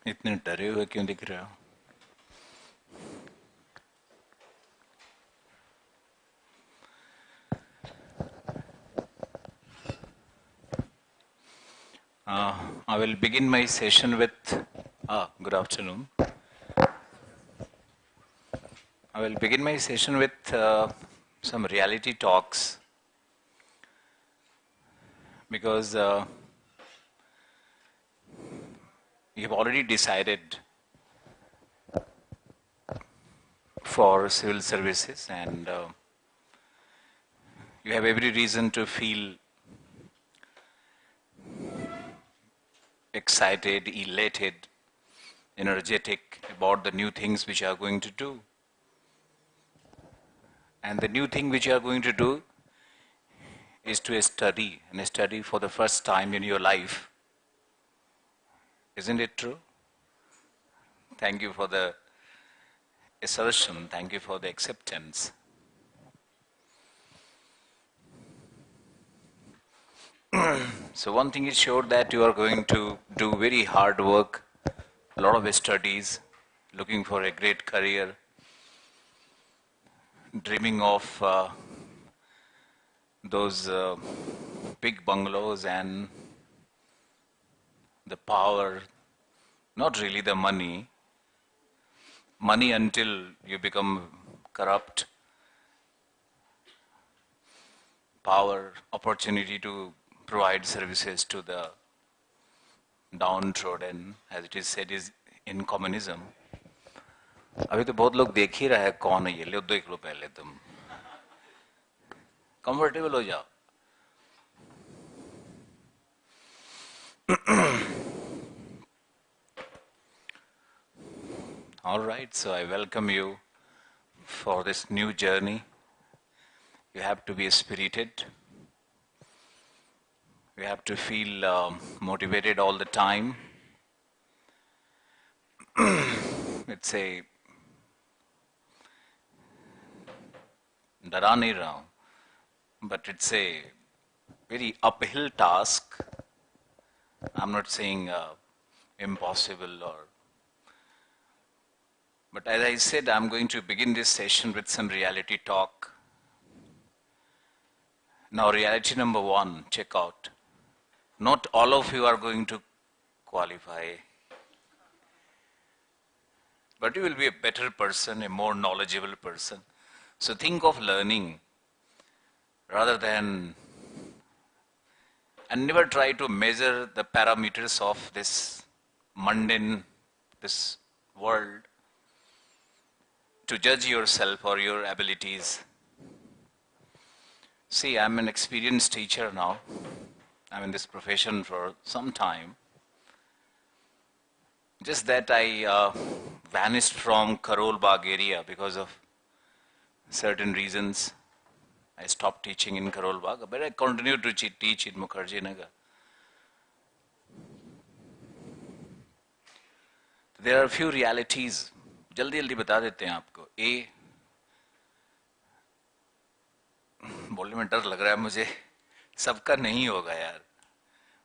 इतने डरे हुए क्यों दिख रहे हो? I will begin my session with good afternoon. I will begin my session with some reality talks, because you have already decided for civil services, and you have every reason to feel excited, elated, energetic about the new things which you are going to do. And the new thing which you are going to do is to study, and study for the first time in your life. Isn't it true? Thank you for the assertion. Thank you for the acceptance. So one thing is sure, that you are going to do very hard work, a lot of studies, looking for a great career, dreaming of those big bungalows and the power, not really the money until you become corrupt, power, opportunity to provide services to the downtrodden, as it is said is in communism. अभी तो बहुत लोग देख ही रहा है कौन है ये, लो देख लो पहले, तुम कंफर्टेबल हो जाओ. All right, so I welcome you for this new journey. You have to be spirited. You have to feel motivated all the time. It's a डरा नहीं रहा हूं, but it's a very uphill task. I'm not saying impossible, but as I said, I'm going to begin this session with some reality talk. Now, reality number one, check out. Not all of you are going to qualify, but you will be a better person, a more knowledgeable person. So think of learning rather than, and never try to measure the parameters of this mundane, this world, to judge yourself or your abilities. See, I'm an experienced teacher now. I'm in this profession for some time. Just that I vanished from Karol Bagh area because of certain reasons. I stopped teaching in Karol Bagh, but I continued to teach in Mukherjee Nagar. There are a few realities. जल्दी जल्दी बता देते हैं आपको. बोलने में डर लग रहा है मुझे, सबका नहीं होगा यार.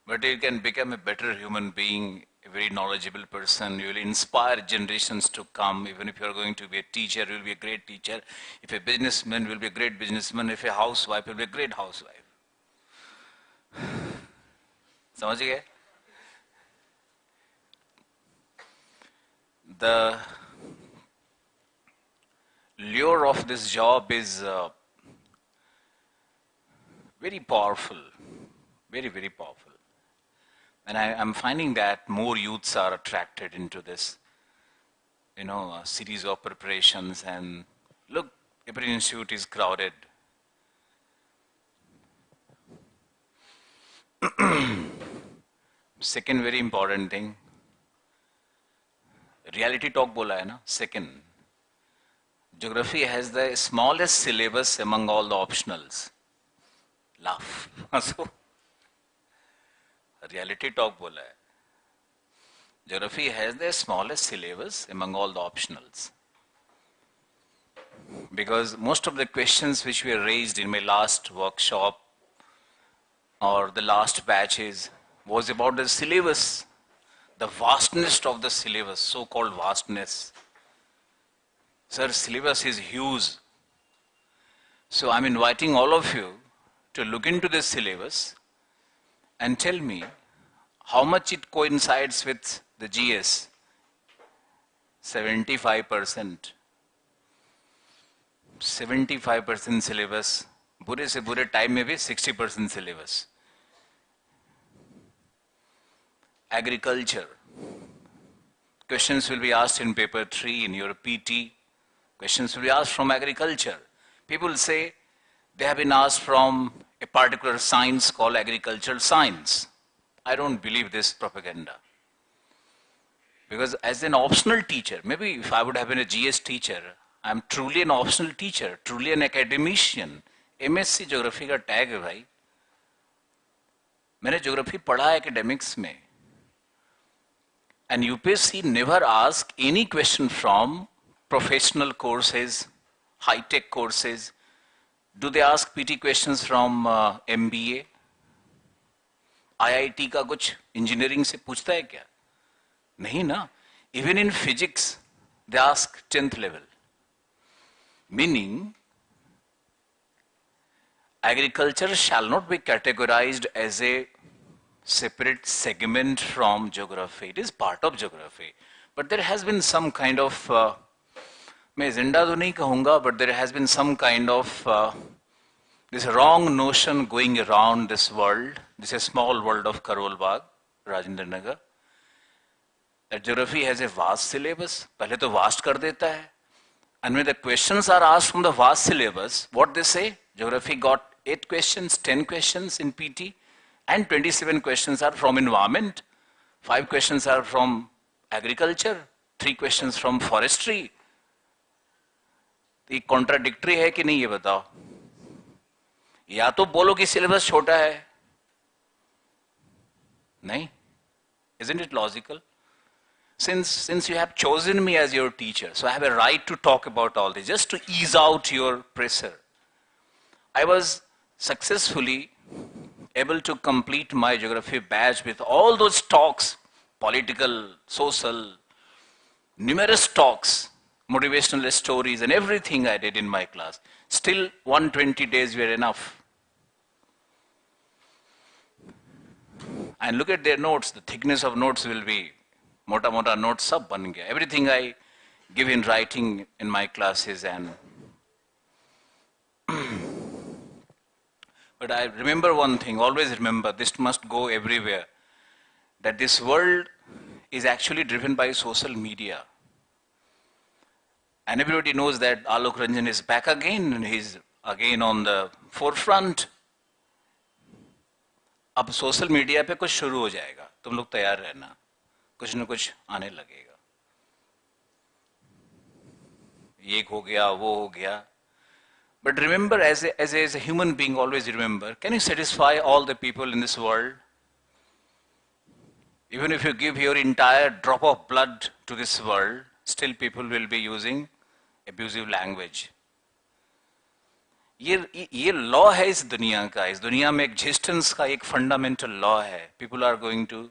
But you can become a better human being, a very knowledgeable person. You will inspire generations to come. Even if you are going to be a teacher, you will be a great teacher. If a businessman, you will be a great businessman. If a housewife, you will be a great housewife. समझ गए? The lure of this job is very powerful, very, very powerful. And I'm finding that more youths are attracted into this, series of preparations. And look, every institute is crowded. Second very important thing, reality talk bola hai na. Second, geography has the smallest syllabus among all the optionals. Laugh. So, reality talk bola hai. Geography has the smallest syllabus among all the optionals. Because most of the questions which were raised in my last workshop or the last batches was about the syllabus. The vastness of the syllabus, so-called vastness. Sir, syllabus is huge. So I'm inviting all of you to look into this syllabus and tell me how much it coincides with the GS. 75%. 75% syllabus. बुरे से बुरे time में भी 60% syllabus. Agriculture. Questions will be asked in paper 3 in your PT. Questions will be asked from agriculture. People say they have been asked from a particular science called agricultural science. I don't believe this propaganda. Because as an optional teacher, maybe if I would have been a GS teacher, I'm truly an optional teacher, truly an academician. MSc Geography का tag है भाई. मैंने geography पढ़ा academics में. And UPSC never ask any question from professional courses, high-tech courses. Do they ask PT questions from MBA? IIT का कुछ engineering से पूछता है क्या? नहीं ना. Even in physics, they ask 10th level. Meaning, agriculture shall not be categorized as a separate segment from geography. It is part of geography. But there has been some kind of, मैं agenda तो नहीं कहूँगा, but there has been some kind of this wrong notion going around this world, this is a small world of Karol Bagh, Rajendra Nagar, that geography has a vast syllabus. पहले तो vast कर देता है. And when the questions are asked from the vast syllabus, what they say? Geography got 8 questions, 10 questions in PT, and 27 questions are from environment, 5 questions are from agriculture, 3 questions from forestry. ये contradictory है कि नहीं ये बताओ? या तो बोलो कि syllabus छोटा है. नहीं? Isn't it logical? Since you have chosen me as your teacher, so I have a right to talk about all this, just to ease out your pressure. I was successfully able to complete my geography batch with all those talks, political, social, numerous talks, motivational stories, and everything I did in my class. Still, 120 days were enough. And look at their notes. The thickness of notes will be mota notes sab ban gaya. Everything I give in writing in my classes. And but I remember one thing, always remember, this must go everywhere, that this world is actually driven by social media. And everybody knows that Alok Ranjan is back again, and he's again on the forefront. अब social media पे कुछ शुरू हो जाएगा, तुम लोग तैयार रहना, कुछ न कुछ आने लगेगा. ये हो गया, वो हो गया. But remember, as a human being, always remember, can you satisfy all the people in this world? Even if you give your entire drop of blood to this world, still people will be using abusive language. ये law है इस दुनिया का. इस दुनिया में existence का एक fundamental law है. People are going to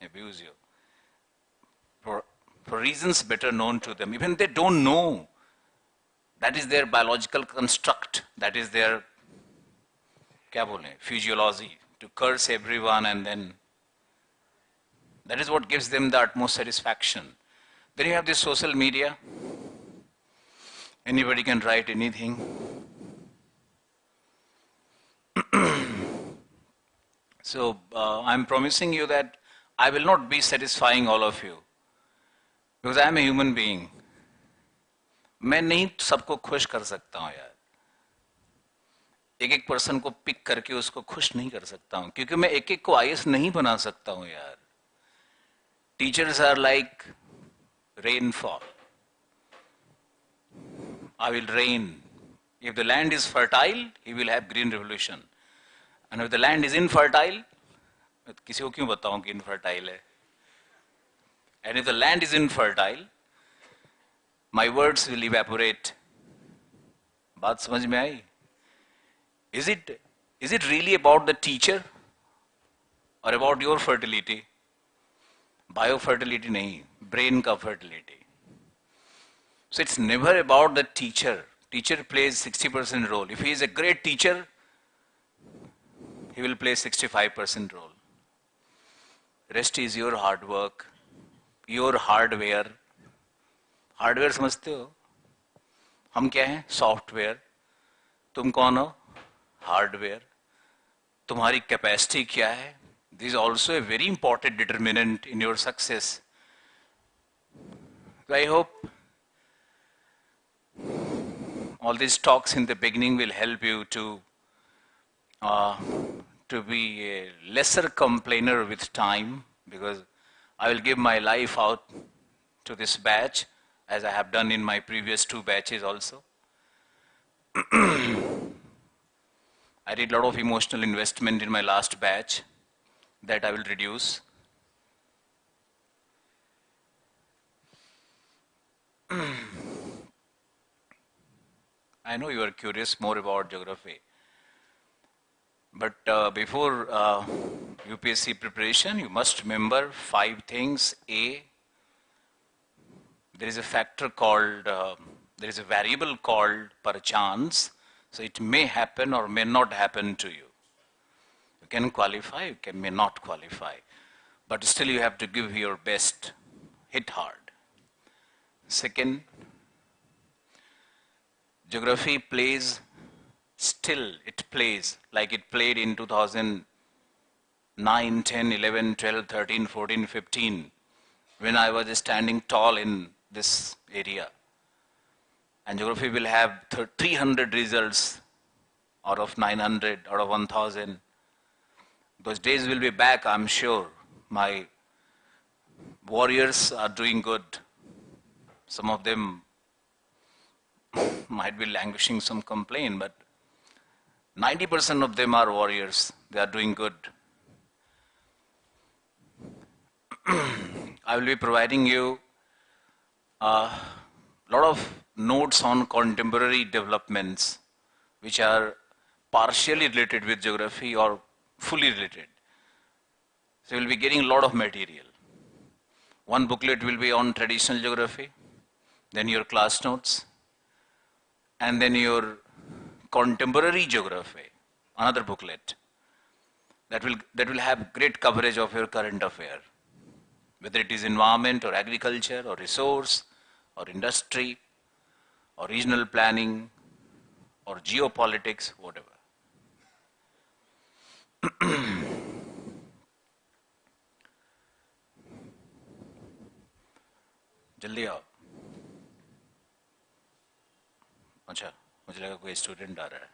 abuse you for reasons better known to them. Even they don't know. That is their biological construct. That is their, क्या बोलें, physiology, to curse everyone, and then that is what gives them the utmost satisfaction. Then you have this social media. Anybody can write anything. So I'm promising you that I will not be satisfying all of you, because I am a human being. मैं नहीं सबको खुश कर सकता हूं यार. एक person को पिक करके उसको खुश नहीं कर सकता हूं, क्योंकि मैं एक को आईएएस नहीं बना सकता हूं यार. Teachers are like rainfall. I will rain. If the land is fertile, he will have green revolution. And if the land is infertile, किसी को क्यों बताऊं कि infertile है? And if the land is infertile, my words will evaporate. बात समझ में आई? Is it really about the teacher or about your fertility? Biofertility nahi, brain ka fertility. So it's never about the teacher. Teacher plays 60% role. If he is a great teacher, he will play 65% role. Rest is your hard work, your hardware. Hardware समझते हो? हम क्या हैं? Software. तुम कौन हो? Hardware. तुम्हारी capacity क्या है? This is also a very important determinant in your success. So I hope all these talks in the beginning will help you to be a lesser complainer with time, because I will give my life out to this batch, as I have done in my previous 2 batches also. I did a lot of emotional investment in my last batch that I will reduce. I know you are curious more about geography. But before UPSC preparation, you must remember 5 things. A, there is a factor called, there is a variable called perchance. So it may happen or may not happen to you. You can qualify, you may not qualify. But still you have to give your best, hit hard. Second, geography plays, still it plays like it played in 2009, 10, 11, 12, 13, 14, 15, when I was standing tall in this area. And geography will have 300 results out of 900, out of 1000. Those days will be back, I'm sure. My warriors are doing good. Some of them might be languishing some complaint, but 90% of them are warriors. They are doing good. I will be providing you a lot of notes on contemporary developments which are partially related with geography or fully related. So you will be getting a lot of material. One booklet will be on traditional geography, then your class notes, and then your contemporary geography, another booklet that will have great coverage of your current affair, whether it is environment or agriculture or resource or industry or regional planning or geopolitics, whatever. जल्दी आओ. अच्छा, मुझे लगा कोई student आ रहा है.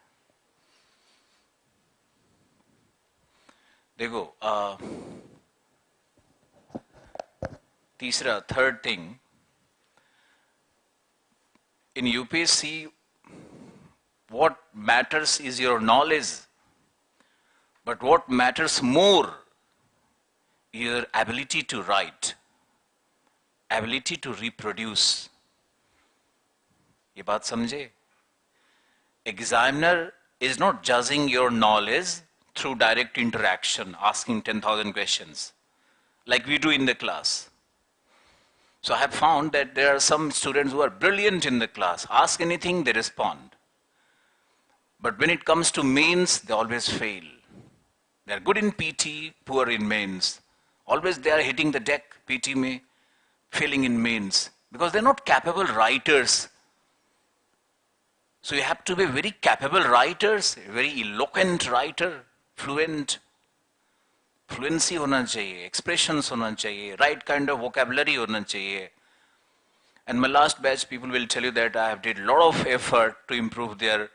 देखो, तीसरा, third thing, in UPSC, what matters is your knowledge, but what matters more is your ability to write, ability to reproduce. ये बात समझे? Examiner is not judging your knowledge through direct interaction, asking 10,000 questions, like we do in the class. So I have found that there are some students who are brilliant in the class. Ask anything, they respond. But when it comes to mains, they always fail. They are good in PT, poor in mains. Always they are hitting the deck, PT mein, failing in mains, because they are not capable writers. So you have to be very capable writers, very eloquent writer, fluent. Fluency होना चाहिए, expressions होना चाहिए, right kind of vocabulary होना चाहिए. And my last batch, people will tell you that I have did a lot of effort to improve their,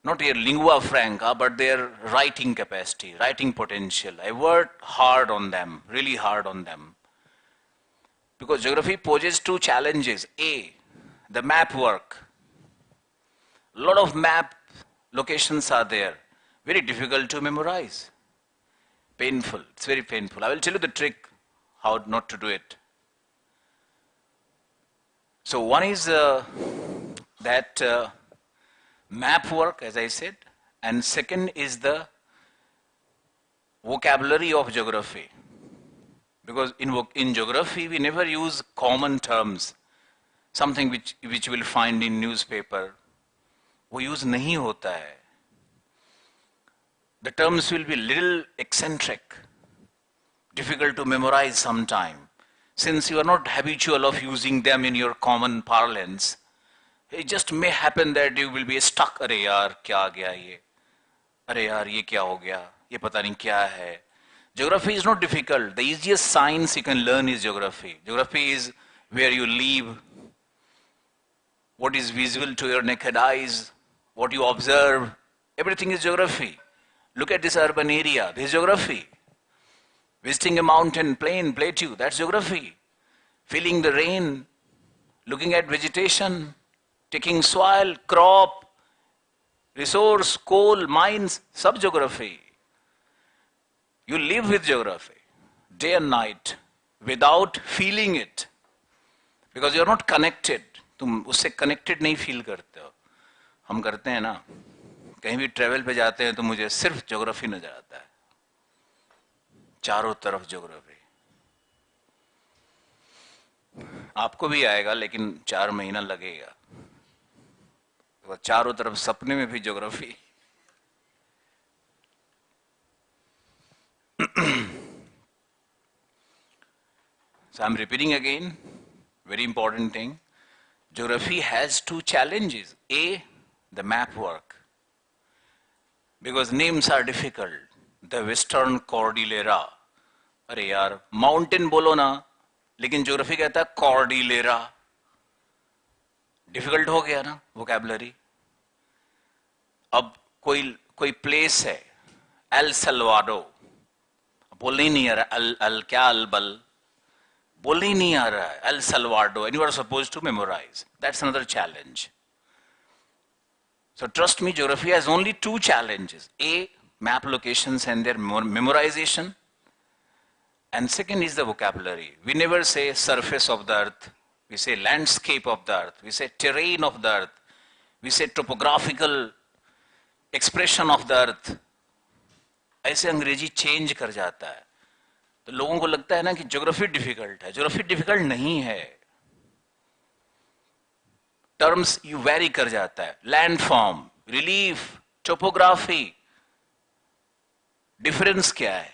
not their lingua franca, but their writing capacity, writing potential. I worked hard on them, really hard on them. Because geography poses 2 challenges. A, the map work. A lot of map locations are there, very difficult to memorize. Painful, it's very painful. I will tell you the trick how not to do it. So one is that map work, as I said, and second is the vocabulary of geography. Because in geography, we never use common terms, something which you will find in newspaper. वो use नहीं होता है. The terms will be little eccentric, difficult to memorize sometime. Since you are not habitual of using them in your common parlance, it just may happen that you will be stuck. अरे यार क्या आ गया ये? अरे यार ये क्या हो गया? ये पता नहीं क्या है? Geography is not difficult. The easiest science you can learn is geography. Geography is where you live, what is visible to your naked eyes, what you observe. Everything is geography. Look at this urban area. This is geography. Visiting a mountain, plateau, that's geography. Feeling the rain, looking at vegetation, taking soil, crop, resource, coal, mines, sub geography. You live with geography, day and night, without feeling it. Because you are not connected. तुम उससे connected नहीं feel करते हो. हम करते हैं ना, कहीं भी travel पे जाते हैं तो मुझे सिर्फ geography नजर आता है. चारों तरफ geography. आपको भी आएगा लेकिन 4 महीना लगेगा. चारों तरफ सपने में भी geography. So I'm repeating again, very important thing. Geography has 2 challenges. A, the map work. Because names are difficult. The Western Cordillera. अरे यार, mountain बोलो ना, लेकिन geography कहता है Cordillera. Difficult हो गया ना, vocabulary. अब कोई place है, El Salvador. बोलने ही नहीं आ रहा, क्या अलबल बोलने ही नहीं आ रहा है, El Salvador, and you are supposed to memorize. That's another challenge. So trust me, geography has only 2 challenges. A, map locations and their memorization. And second is the vocabulary. We never say surface of the earth. We say landscape of the earth. We say terrain of the earth. We say topographical expression of the earth. ऐसे अंग्रेजी change कर जाता है तो लोगों को लगता है ना कि ज्योग्राफी डिफिकल्ट है. ज्योग्राफी डिफिकल्ट नहीं है. टर्म्स यू वेरी कर जाता है. लैंडफॉर्म, रिलीफ, टोपोग्राफी, डिफरेंस क्या है?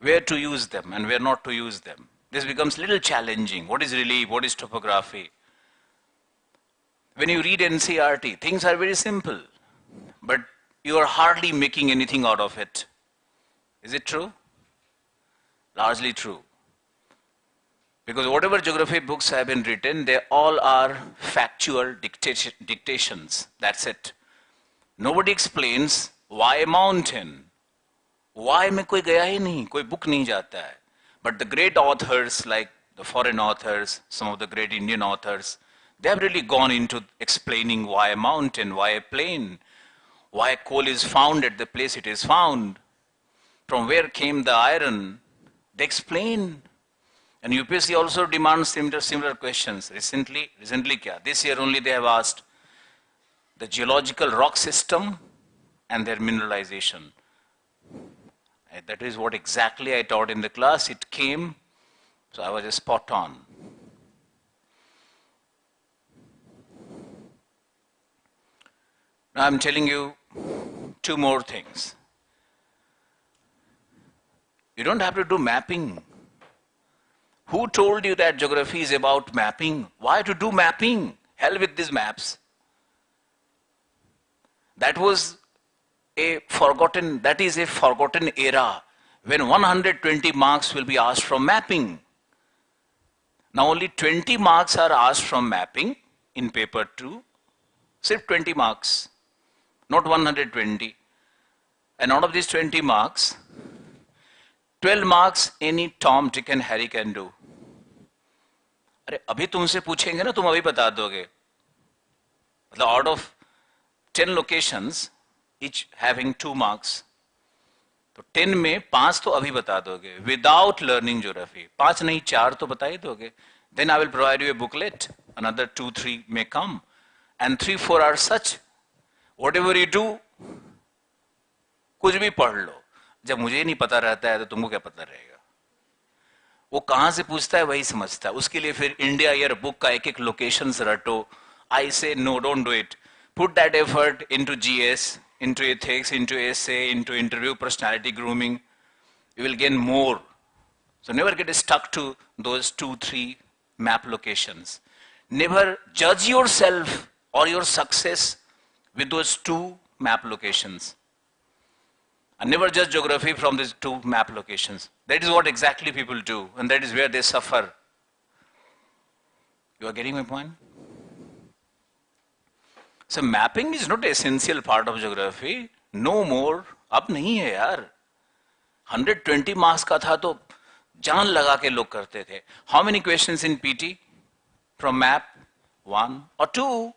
Where to use them and where not to use them. This becomes little challenging. What is relief, what is topography? When you read NCERT, things are very simple, but you are hardly making anything out of it. Is it true? Largely true. Because whatever geography books have been written, they all are factual dictations. That's it. Nobody explains why a mountain. Why मैं कोई गया ही नहीं, कोई book नहीं जाता है. But the great authors, like the foreign authors, some of the great Indian authors, they have really gone into explaining why a mountain, why a plain, why coal is found at the place it is found, from where came the iron. They explain. And UPSC also demands similar questions. Recently kya? This year only they have asked the geological rock system and their mineralization. That is what exactly I taught in the class. It came, so I was spot on. Now I'm telling you 2 more things. You don't have to do mapping. Who told you that geography is about mapping? Why to do mapping? Hell with these maps. That is a forgotten era when 120 marks will be asked from mapping. Now only 20 marks are asked from mapping in paper 2. Sirf 20 marks. Not 120. And out of these 20 marks, 12 marks any Tom, Dick and Harry can do. अरे अभी तुमसे पूछेंगे ना, तुम अभी बता दोगे. मतलब out of 10 locations, each having 2 marks, तो 10 में 5 तो अभी बता दोगे without learning geography. 5 नहीं 4 तो बता ही दोगे. Then I will provide you a booklet. Another 2-3 may come, and 3-4 are such. Whatever you do, कुछ भी पढ़ लो. जब मुझे नहीं पता रहता है तो तुमको क्या पता रहेगा? वो कहां से पूछता है वही समझता है, उसके लिए फिर इंडिया ईयर बुक का एक एक लोकेशंस रटो. I say no, don't do it. Put that effort into GS, into ethics, into essay, into interview personality grooming. You will gain more. So never get stuck to those 2-3 map locations. Never judge yourself or your success with those 2 map locations. And never judge geography from these 2 map locations. That is what exactly people do, and that is where they suffer. You are getting my point? So mapping is not an essential part of geography. No more. अब नहीं है यार. 120 marks का था तो जान लगा के लोग करते थे. How many questions in PT from map? 1 or 2.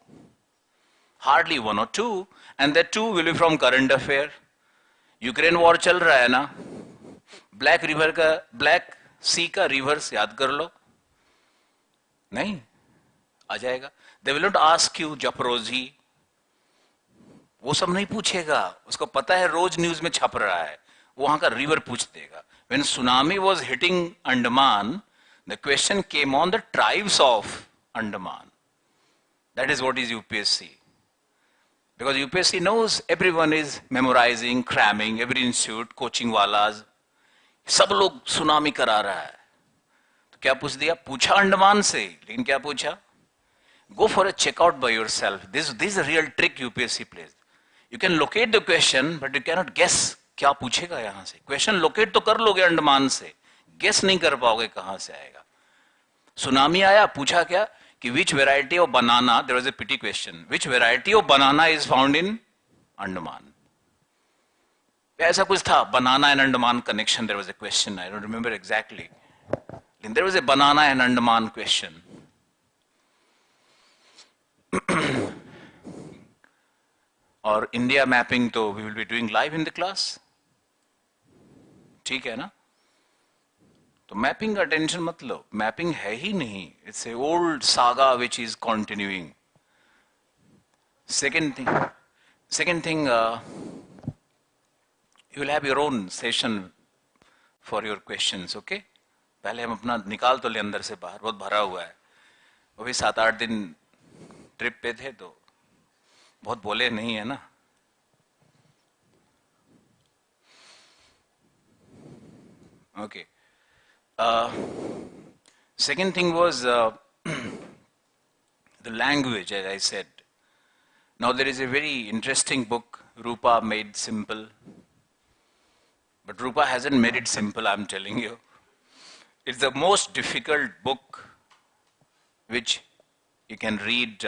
Hardly 1 or 2, and that 2 will be from current affair. Ukraine war चल रहा है ना, ब्लैक सी का रिवर्स याद कर लो. नहीं आ जाएगा. They will not ask you जपरोजी, वो सब नहीं पूछेगा. उसको पता है रोज न्यूज में छप रहा है, वहां का रिवर पूछ देगा. When tsunami was hitting Andaman, the question came on the tribes of Andaman. That is what is UPSC. Because UPSC knows everyone is memorizing, cramming, every institute, coaching walas. सब लोग सुनामी करा रहा है. तो क्या पूछ दिया? पूछा अंडमान से, लेकिन क्या पूछा? Go for a checkout by yourself. This is a real trick UPSC plays. You can locate the question, but you cannot guess क्या पूछेगा यहां से. क्वेश्चन लोकेट तो कर लोगे अंडमान से, गेस नहीं कर पाओगे कहां से आएगा. सुनामी आया, पूछा क्या कि which variety of banana, there was a petty question, which variety of banana is found in Andaman. ऐसा कुछ था, banana and Andaman connection, there was a question, I don't remember exactly, लेकिन there was a banana and Andaman question. और India mapping तो we will be doing live in the class. ठीक है ना. तो मैपिंग का टेंशन मत लो, मैपिंग है ही नहीं. It's a old saga which is continuing. Second thing you will have your own session for your questions. Okay, पहले हम अपना निकाल तो ले अंदर से बाहर, बहुत भरा हुआ है. वो भी 7-8 दिन ट्रिप पे थे तो बहुत बोले नहीं है ना. Okay. Second thing was the language, as I said. Now there is a very interesting book, Rupa Made Simple. But Rupa hasn't made it simple, I'm telling you. It's the most difficult book which you can read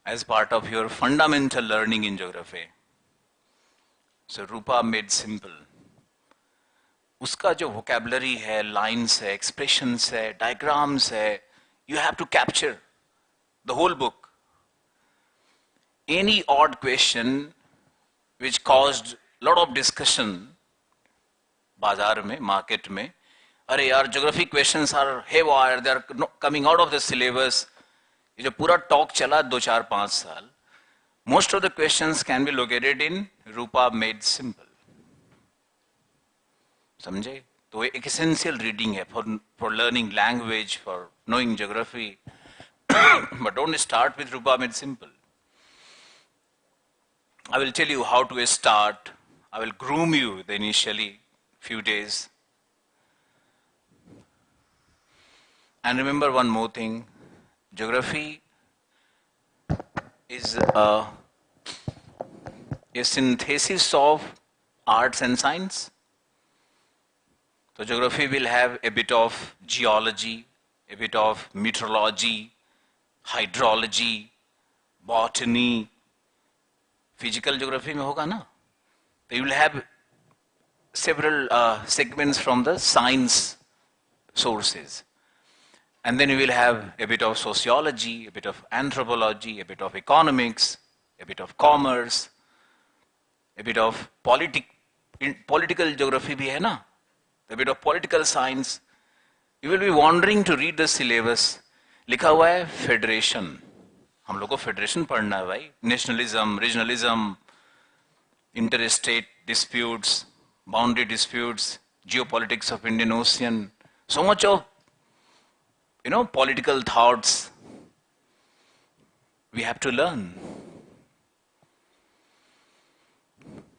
as part of your fundamental learning in geography. So Rupa Made Simple. उसका जो vocabulary है, lines है, expressions है, diagrams है, you have to capture the whole book. Any odd question which caused lot of discussion बाजार में, market में, अरे यार geography questions are haywire, they are coming out of the syllabus. ये जो पूरा talk चला 2-4-5 साल, most of the questions can be located in Rupa Made Simple. समझे? तो एक essential reading है for learning language, for knowing geography. But don't start with Rupa Made Simple. I will tell you how to start. I will groom you the initially few days. And remember one more thing, geography is a synthesis of arts and science. So geography will have a bit of geology, a bit of meteorology, hydrology, botany. Physical geography में होगा ना? So you will have several segments from the science sources. And then you will have a bit of sociology, a bit of anthropology, a bit of economics, a bit of commerce, a bit of political geography भी है ना? A bit of political science. You will be wandering to read the syllabus. लिखा हुआ है federation. हम लोग को federation पढ़ना है भाई. Nationalism, regionalism, inter state disputes, boundary disputes, geopolitics of Indian Ocean, so much of, political thoughts we have to learn.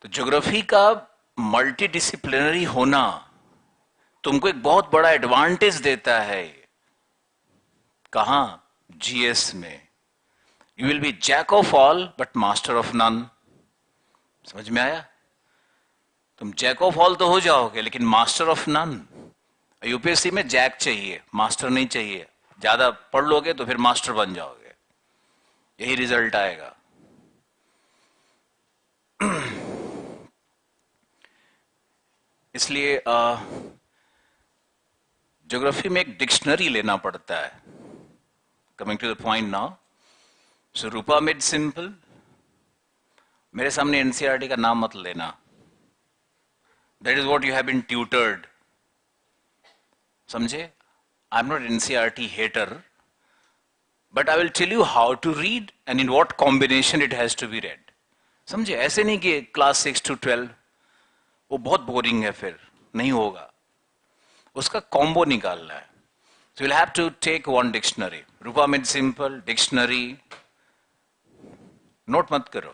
तो ज्योग्राफी का मल्टीडिसिप्लिनरी होना तुमको एक बहुत बड़ा एडवांटेज देता है. कहां? जीएस में. You will be jack of all but master of none. समझ में आया? तुम जैक ऑफ ऑल तो हो जाओगे लेकिन मास्टर ऑफ नन. यूपीएससी में जैक चाहिए, मास्टर नहीं चाहिए. ज्यादा पढ़ लोगे तो फिर मास्टर बन जाओगे, यही रिजल्ट आएगा. इसलिए ज्योग्राफी में एक डिक्शनरी लेना पड़ता है. Coming to the point now. So Rupa made simple. मेरे सामने एनसीईआरटी का नाम मत लेना. That is what you have been tutored. समझे? I am not NCERT hater, but I will tell you how to read and in what combination it has to be read. समझे? ऐसे नहीं कि क्लास 6 to 12 वो बहुत boring है, फिर नहीं होगा. उसका कॉम्बो निकालना है. So you'll have to take one dictionary. Rupa made simple dictionary. Note मत करो,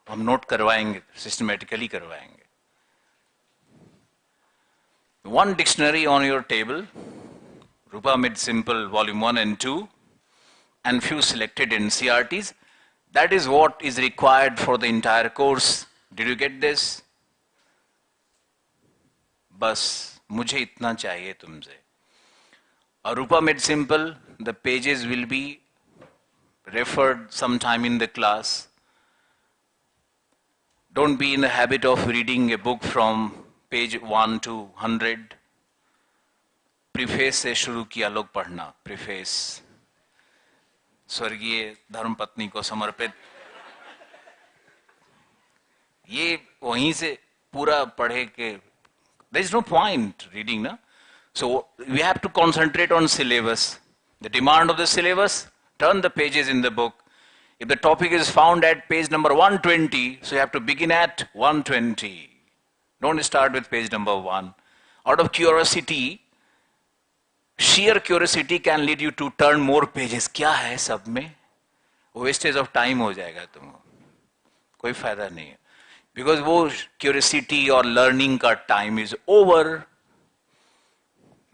हम नोट करवाएंगे, सिस्टमेटिकली करवाएंगे. One dictionary on your table. Rupa made simple volume 1 and 2 and few selected NCRTs. That is what is required for the entire course. Did you get this? बस मुझे इतना चाहिए तुमसे. और Rupa made simple, the pages will be referred sometime in the class. Don't be in the habit of reading a book from page 1 to 100. Preface से शुरू किया लोग पढ़ना. प्रीफेस स्वर्गीय धर्मपत्नी को समर्पित. ये वहीं से पूरा पढ़े के there is no point reading, na? So we have to concentrate on syllabus. The demand of the syllabus, turn the pages in the book. If the topic is found at page number 120, so you have to begin at 120. Don't start with page number 1. Out of curiosity, sheer curiosity can lead you to turn more pages. क्या है सब में? Wastage of time हो जाएगा तुमको, कोई फायदा नहीं है. Because वो curiosity और learning का time is over.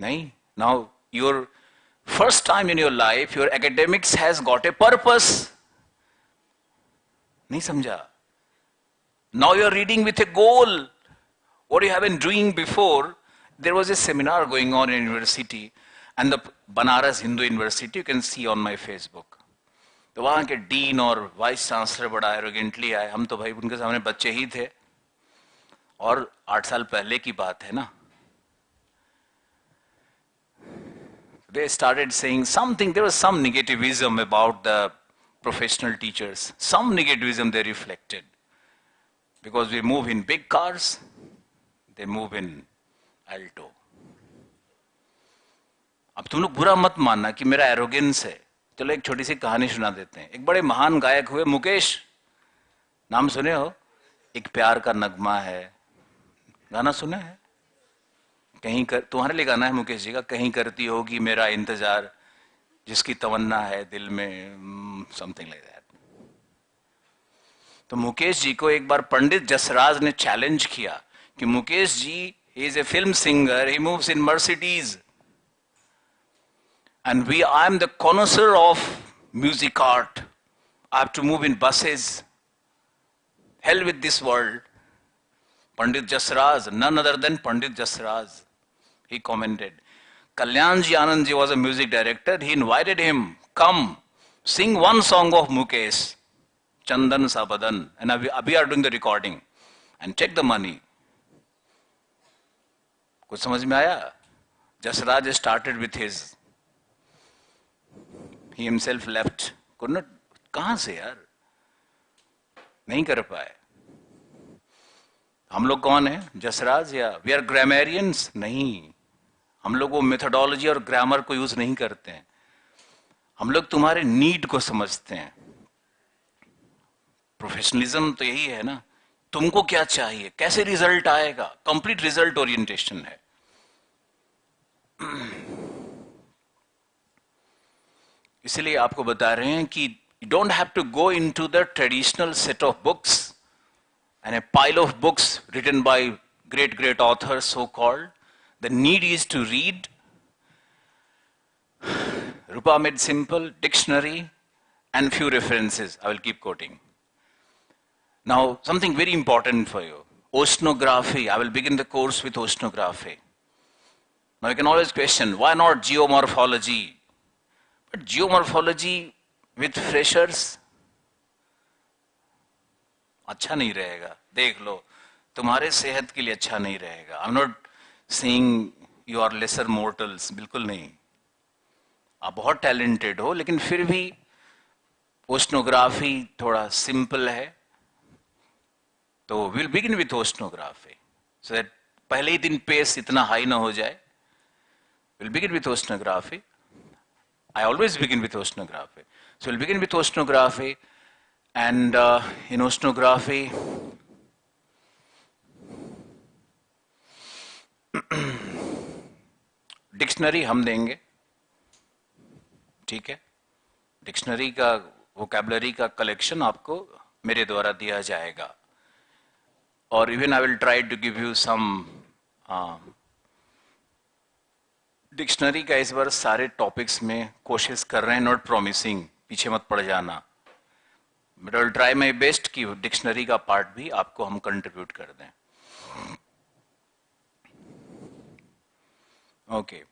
नहीं? Now your first time in your life, your academics has got a purpose. नहीं समझा? Now you are reading with a goal. What you have been doing before, there was a seminar going on in university, and the Banaras Hindu University, you can see on my Facebook. तो वहाँ के dean और vice chancellor बड़ा arrogantly आए. हम तो भाई उनके सामने बच्चे ही थे, और 8 साल पहले की बात है ना. They started saying something, there was some negativism about the professional teachers. Some negativism they reflected. Because we move in big cars, they move in alto. अब तुम लोग बुरा मत मानना कि मेरा एरोगेंस है. चलो एक छोटी सी कहानी सुना देते हैं. एक बड़े महान गायक हुए मुकेश, नाम सुने हो? एक प्यार का नगमा है, गाना सुना है? कहीं कर, तुम्हारे लिए गाना है मुकेश जी का. कहीं करती होगी मेरा इंतजार, जिसकी तमन्ना है दिल में, समथिंग लाइक दैट. तो मुकेश जी को एक बार पंडित जसराज ने चैलेंज किया कि Mukesh ji is a film singer, he moves in Mercedes, and I am the connoisseur of music art. I have to move in buses. Hell with this world. Pandit Jasraj, none other than Pandit Jasraj, he commented. Kalyanji Anandji was a music director. He invited him, come, sing one song of Mukesh, Chandan Sabadan, and we are doing the recording, and take the money. कुछ समझ में आया? Jasraj started with his. He himself left. Could not. कहां से यार? नहीं कर पाए. हम लोग कौन है? जसराज या वी आर ग्रामेरियंस? नहीं, हम लोग वो मेथोडोलॉजी और ग्रामर को यूज नहीं करते हैं. हम लोग तुम्हारे नीड को समझते हैं. प्रोफेशनलिज्म तो यही है ना. तुमको क्या चाहिए, कैसे रिजल्ट आएगा, कंप्लीट रिजल्ट ओरिएंटेशन है. इसलिए आपको बता रहे हैं कि you don't have to go into the traditional set of books and a pile of books written by great authors, so called. The need is to read Rupa made simple, dictionary, and few references. I will keep quoting. Now, something very important for you. Oceanography. I will begin the course with oceanography. Now, you can always question, why not geomorphology? But geomorphology with freshers, अच्छा नहीं रहेगा. देख लो, तुम्हारे सेहत के लिए अच्छा नहीं रहेगा. I'm not saying you are lesser mortals. बिल्कुल नहीं. आप बहुत टैलेंटेड हो, लेकिन फिर भी ओशनोग्राफी थोड़ा सिंपल है. तो will begin with oceanography so that पहले ही दिन पेस इतना हाई ना हो जाए. Will begin with oceanography. I always begin with oceanography. So we'll begin with oceanography, and in oceanography, dictionary हम देंगे, ठीक है. डिक्शनरी का वोकैबुलरी का कलेक्शन आपको मेरे द्वारा दिया जाएगा. और even I will try to give you some dictionary का इस बार सारे टॉपिक्स में कोशिश कर रहे हैं, नॉट प्रॉमिसिंग, पीछे मत पड़ जाना. But I will try my best कि डिक्शनरी का पार्ट भी आपको हम कंट्रीब्यूट कर दें. ओके,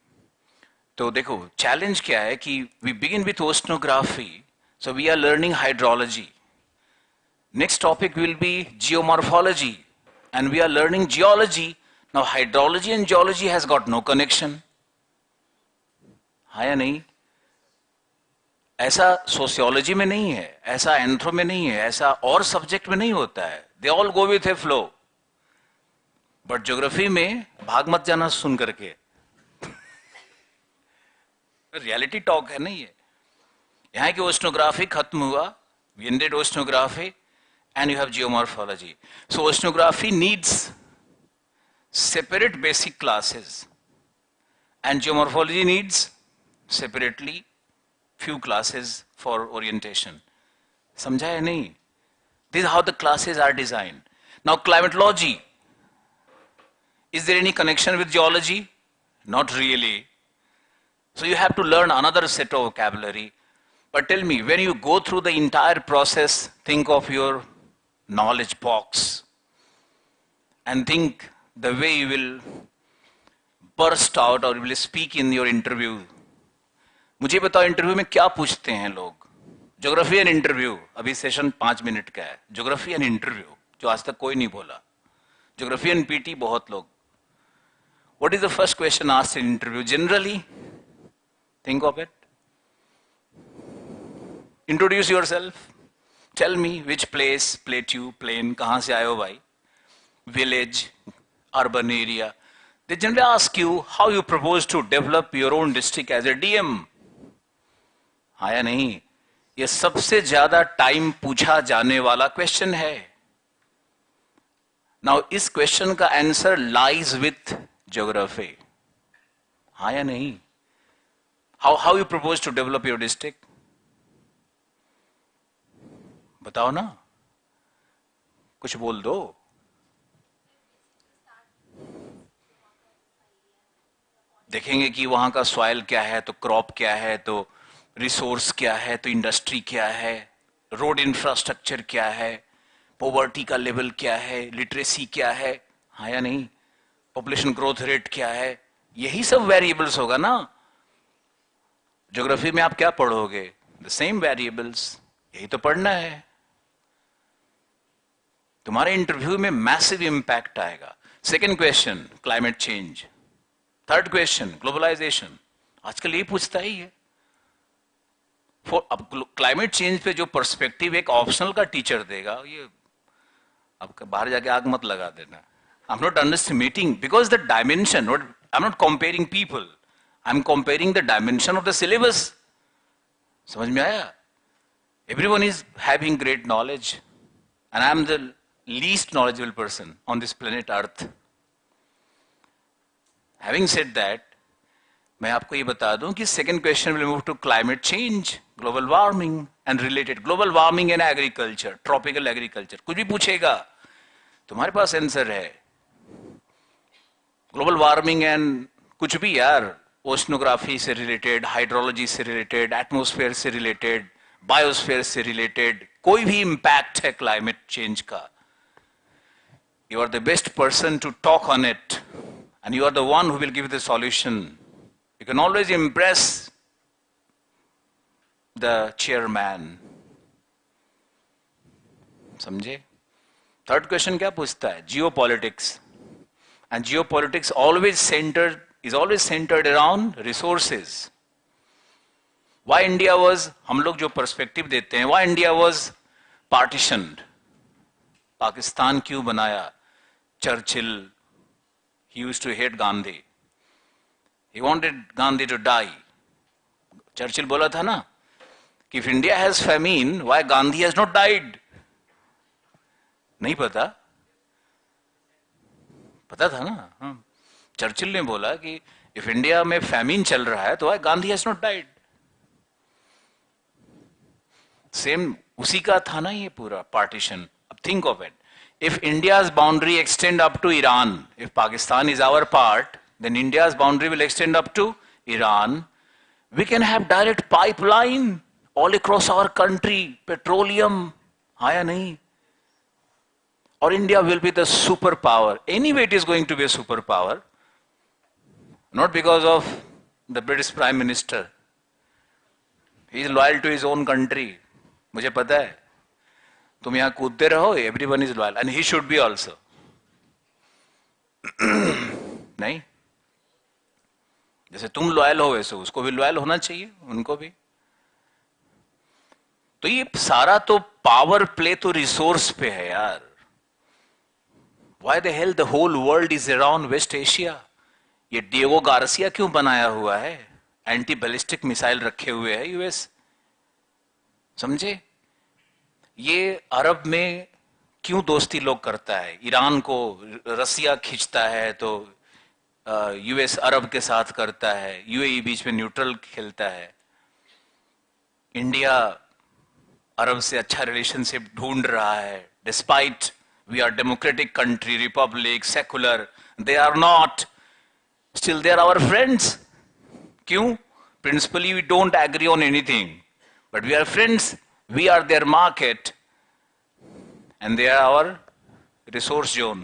तो देखो चैलेंज क्या है कि we begin with oceanography, so we are learning hydrology. Next topic will be geomorphology and we are learning geology. Now hydrology and geology has got no connection. हाँ या नहीं? ऐसा सोशियोलॉजी में नहीं है, ऐसा एंथ्रो में नहीं है, ऐसा और सब्जेक्ट में नहीं होता है. They all go with A flow. But geography में भाग मत जाना सुन करके. रियलिटी टॉक है नहीं है. यहाँ की ओशनोग्राफी खत्म हुआ, we ended oceanography and you have geomorphology. So oceanography needs separate basic classes and geomorphology needs separately few classes for orientation. समझा है नहीं? This is how the classes are designed. Now climatology, is there any connection with geology? Not really. So you have to learn another set of vocabulary. But tell me, when you go through the entire process, think of your knowledge box and think the way you will burst out or will speak in your interview. मुझे बताओ interview में क्या पूछते हैं लोग? Geography and interview. अभी session 5 minute का है. ज्योग्राफी एंड इंटरव्यू जो आज तक कोई नहीं बोला. ज्योग्राफी एंड पीटी बहुत लोग. What is the first question asked in interview generally? Think of it. Introduce yourself. Tell me which place, plateau, plain, कहां से आए हो भाई? Village, urban area. They generally ask you how you propose to develop your own district as a DM. हाँ या नहीं? ये सबसे ज्यादा टाइम पूछा जाने वाला क्वेश्चन है. नाउ इस क्वेश्चन का आंसर लाइज विथ ज्योग्राफी. हाँ या नहीं? How you propose to develop your district? बताओ ना, कुछ बोल दो. देखेंगे कि वहां का सॉइल क्या है, तो क्रॉप क्या है, तो रिसोर्स क्या है, तो इंडस्ट्री क्या है, रोड इंफ्रास्ट्रक्चर क्या है, पॉवर्टी का लेवल क्या है, लिटरेसी क्या है. हाँ या नहीं? पॉपुलेशन ग्रोथ रेट क्या है? यही सब वेरिएबल्स होगा ना. ज्योग्राफी में आप क्या पढ़ोगे? The same variables. यही तो पढ़ना है. तुम्हारे इंटरव्यू में मैसिव इंपैक्ट आएगा. Second question climate change. Third question globalization. आजकल ये पूछता ही है. अब क्लाइमेट चेंज पे जो पर्सपेक्टिव एक ऑप्शनल का टीचर देगा, ये अब बाहर जाके आग मत लगा देना. I am not underestimating because the dimension, I am not comparing people, I am comparing the dimension of the syllabus. समझ में आया? Everyone is having great knowledge and I am the least knowledgeable person on this planet earth. Having said that, मैं आपको ये बता दूं कि second question will move to climate change, global warming and related, global warming and agriculture, tropical agriculture, कुछ भी पूछेगा तुम्हारे पास आंसर है। ग्लोबल वार्मिंग एंड कुछ भी यार, ओशनोग्राफी से रिलेटेड, हाइड्रोलॉजी से रिलेटेड, एटमॉस्फेयर से रिलेटेड, बायोस्फेयर से रिलेटेड, कोई भी इंपैक्ट है क्लाइमेट चेंज का, you are the best person to talk on it and you are the one who will give the solution. You can always impress the chairman. समझे? Third question क्या पूछता है? Geopolitics, and geopolitics is always centered around resources. Why India was, हम लोग जो perspective देते हैं, why India was partitioned, Pakistan क्यों बनाया? Churchill, he used to hate Gandhi. He wanted Gandhi to die. Churchill बोला था ना कि if India has famine, why Gandhi has not died? नहीं पता? पता था ना? चर्चिल ने बोला कि if India में famine चल रहा है तो why Gandhi has not died? Same उसी का था ना ये पूरा partition. अब think of it. If India's boundary extend up to Iran, if Pakistan is our part, then India's boundary will extend up to Iran. We can have direct pipeline all across our country, petroleum, हाँ या नहीं? Or India will be the superpower. Anyway, it is going to be a superpower. Not because of the British Prime Minister. He is loyal to his own country. मुझे पता है. तुम यहाँ कूदते रहो, everyone is loyal, and he should be also. नहीं? जैसे तुम लॉयल हो वैसे उसको भी लॉयल होना चाहिए, उनको भी. तो ये सारा तो पावर प्ले तो रिसोर्स पे है यार. Why the hell the whole world is around West Asia? ये डिएगो गार्सिया क्यों बनाया हुआ है? एंटी बैलिस्टिक मिसाइल रखे हुए है यूएस. समझे? ये अरब में क्यों दोस्ती लोग करता है? ईरान को रसिया खींचता है तो यूएस अरब के साथ करता है, यूएई बीच में न्यूट्रल खेलता है. इंडिया अरब से अच्छा रिलेशनशिप ढूंढ रहा है. Despite we are democratic country, republic, secular, they are not, still they are our friends. क्यों? Principally we don't agree on anything, but we are friends. We are their market and they are our resource zone.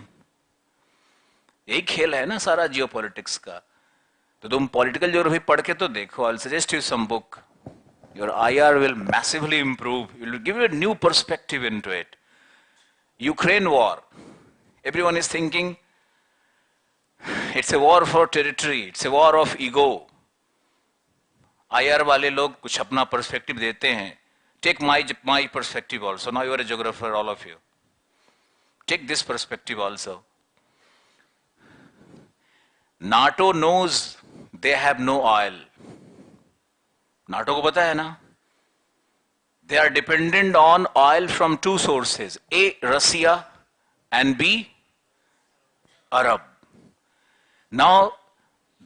यही खेल है ना सारा geopolitics का. तो तुम political geography पढ़ के तो देखो. I'll suggest you some book. Your IR will massively improve. It will give you a new perspective into it. Ukraine war. Everyone is thinking it's a war for territory. It's a war of ego. IR वाले लोग कुछ अपना perspective देते हैं. Take my perspective also. Now you are a geographer, all of you. Take this perspective also. NATO knows they have no oil. NATO को पता है ना? They are dependent on oil from two sources. A, Russia, and B, Arab. Now,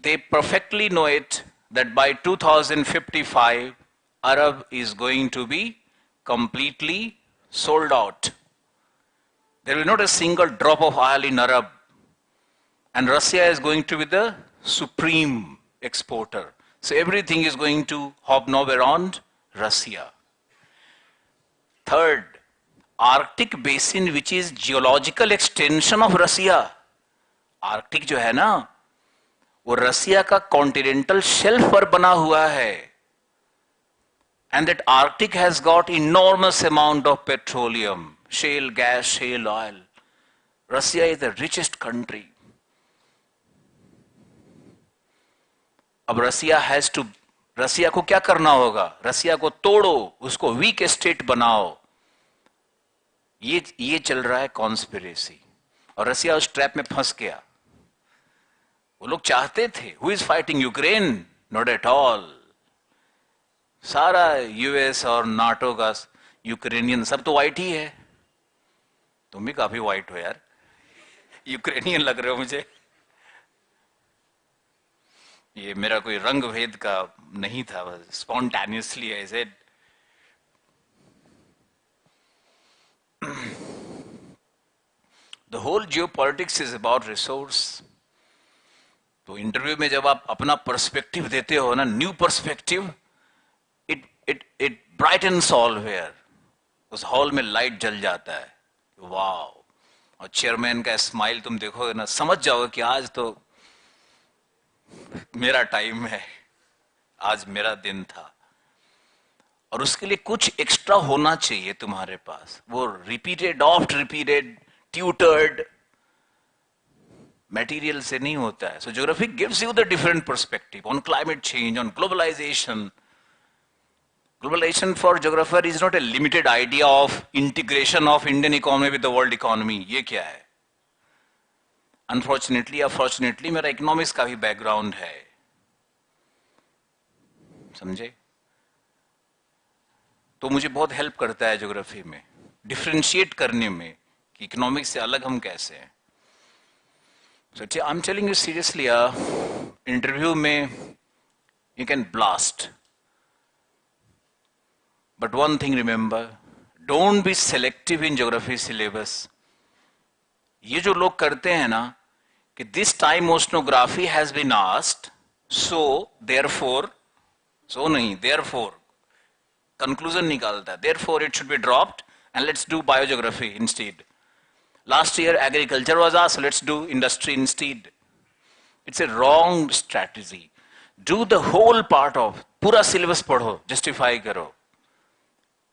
they perfectly know it that by 2055, Arab is going to be completely sold out. There will be not a single drop of oil in Arab. And Russia is going to be the supreme exporter. So everything is going to hobnob around Russia. Third, Arctic basin, which is geological extension of Russia. Arctic जो है ना, वो रसिया का continental shelf पर बना हुआ है. And that Arctic has got enormous amount of petroleum, shale gas, shale oil. Russia is the richest country. अब रसिया को क्या करना होगा? रसिया को तोड़ो, उसको वीक स्टेट बनाओ. ये चल रहा है कॉन्स्पिरेसी. और रसिया उस ट्रैप में फंस गया. वो लोग चाहते थे. Who is fighting Ukraine? Not at all. सारा यूएस और नाटो का यूक्रेनियन सब तो वाइट ही है. तुम भी काफी वाइट हो यार, यूक्रेनियन लग रहे हो मुझे. ये मेरा कोई रंग भेद का नहीं था, spontaneously I said the whole geopolitics is about resource. तो इंटरव्यू में जब आप अपना पर्सपेक्टिव देते हो ना, new perspective, it brightens all where. उस हॉल में लाइट जल जाता है, वाओ। और चेयरमैन का स्माइल तुम देखोगे ना, समझ जाओगे कि आज तो मेरा टाइम है, आज मेरा दिन था। और उसके लिए कुछ एक्स्ट्रा होना चाहिए तुम्हारे पास, वो repeated, oft repeated, tutored material से नहीं होता है। So geography gives you the different perspective on climate change, on globalization. Globalization for geographer is not a limited idea of integration of Indian economy with the world economy. ये क्या है? Unfortunately या fortunately मेरा economics का भी background है, समझे? तो मुझे बहुत help करता है geography में, differentiate करने में कि economics से अलग हम कैसे हैं. So I'm telling you seriously, interview में you can blast. But one thing remember, don't be selective in geography syllabus. ये जो लोग करते हैं ना कि this time oceanography has been asked, so therefore, so नहीं, therefore, conclusion निकालता है, therefore it should be dropped and let's do biogeography instead. Last year agriculture was asked, so let's do industry instead. It's a wrong strategy. Do the whole part of, पूरा syllabus पढ़ो, justify करो।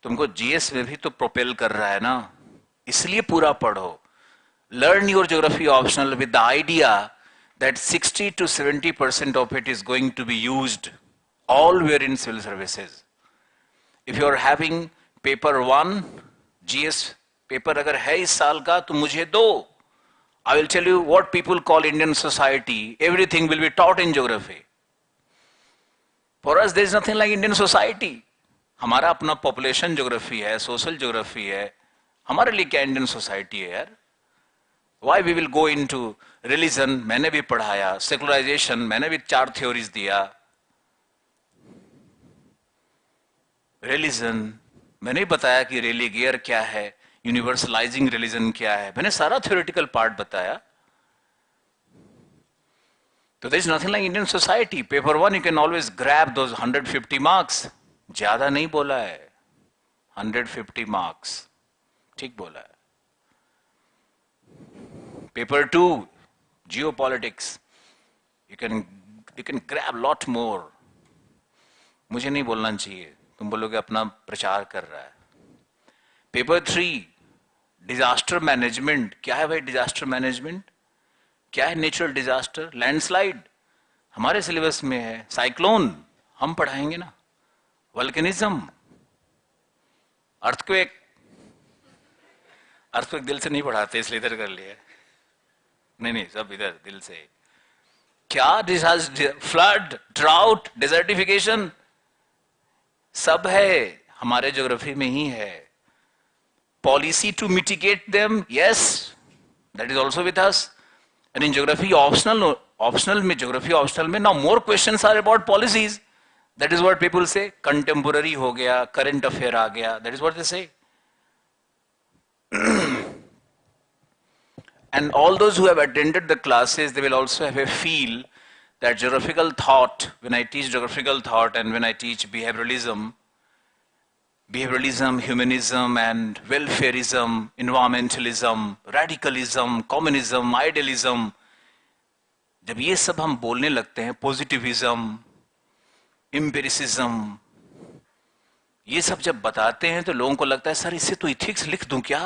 तुमको GS में भी तो propel कर रहा है ना, इसलिए पूरा पढ़ो। Learn your geography optional with the idea that 60 to 70% of it is going to be used all where in civil services. If you are having paper 1 GS paper अगर है इस साल का, तो मुझे दो। I will tell you what people call Indian society, everything will be taught in geography. For us there is nothing like Indian society. हमारा अपना पॉपुलेशन ज्योग्राफी है, सोशल ज्योग्राफी है, हमारे लिए क्या इंडियन सोसाइटी है यार। Why we will go into religion, मैंने भी पढ़ाया, सेकुलराइजेशन मैंने भी 4 थ्योरीज दिया, रिलीजन मैंने भी बताया कि रिलीगियर क्या है, यूनिवर्सलाइजिंग रिलीजन क्या है, मैंने सारा थ्योरेटिकल पार्ट बताया। तो there is nothing like Indian society. Paper 1 you can always grab those 150 marks. ज्यादा नहीं बोला है, 150 मार्क्स, ठीक बोला है। Paper 2 geopolitics, you can grab lot more. मुझे नहीं बोलना चाहिए, तुम बोलोगे अपना प्रचार कर रहा है। पेपर 3 डिजास्टर मैनेजमेंट, क्या है भाई डिजास्टर मैनेजमेंट, क्या है नेचुरल डिजास्टर, लैंडस्लाइड हमारे सिलेबस में है, साइक्लोन हम पढ़ाएंगे ना, वल्केनिज्म, अर्थक्वेक दिल से नहीं पढ़ाते इसलिए इधर कर लिया। नहीं सब इधर दिल से। क्या डिजास्टर, फ्लड, ड्राउट, डेजर्टिफिकेशन, सब है हमारे ज्योग्राफी में ही है। Policy to mitigate them, yes that is also with us. And in geography optional में, ज्योग्राफी ऑप्शनल में now more questions are about policies. That is what people say, contemporary हो गया, current affair आ गया, that is what they say. And all those who have attended the classes, they will also have a feel that geographical thought, when I teach geographical thought and when I teach behavioralism, humanism and welfareism, environmentalism, radicalism, communism, idealism, जब ये सब हम बोलने लगते हैं, positivism, empiricism, ये सब जब बताते हैं तो लोगों को लगता है सर इससे तो इथिक्स लिख दूं क्या।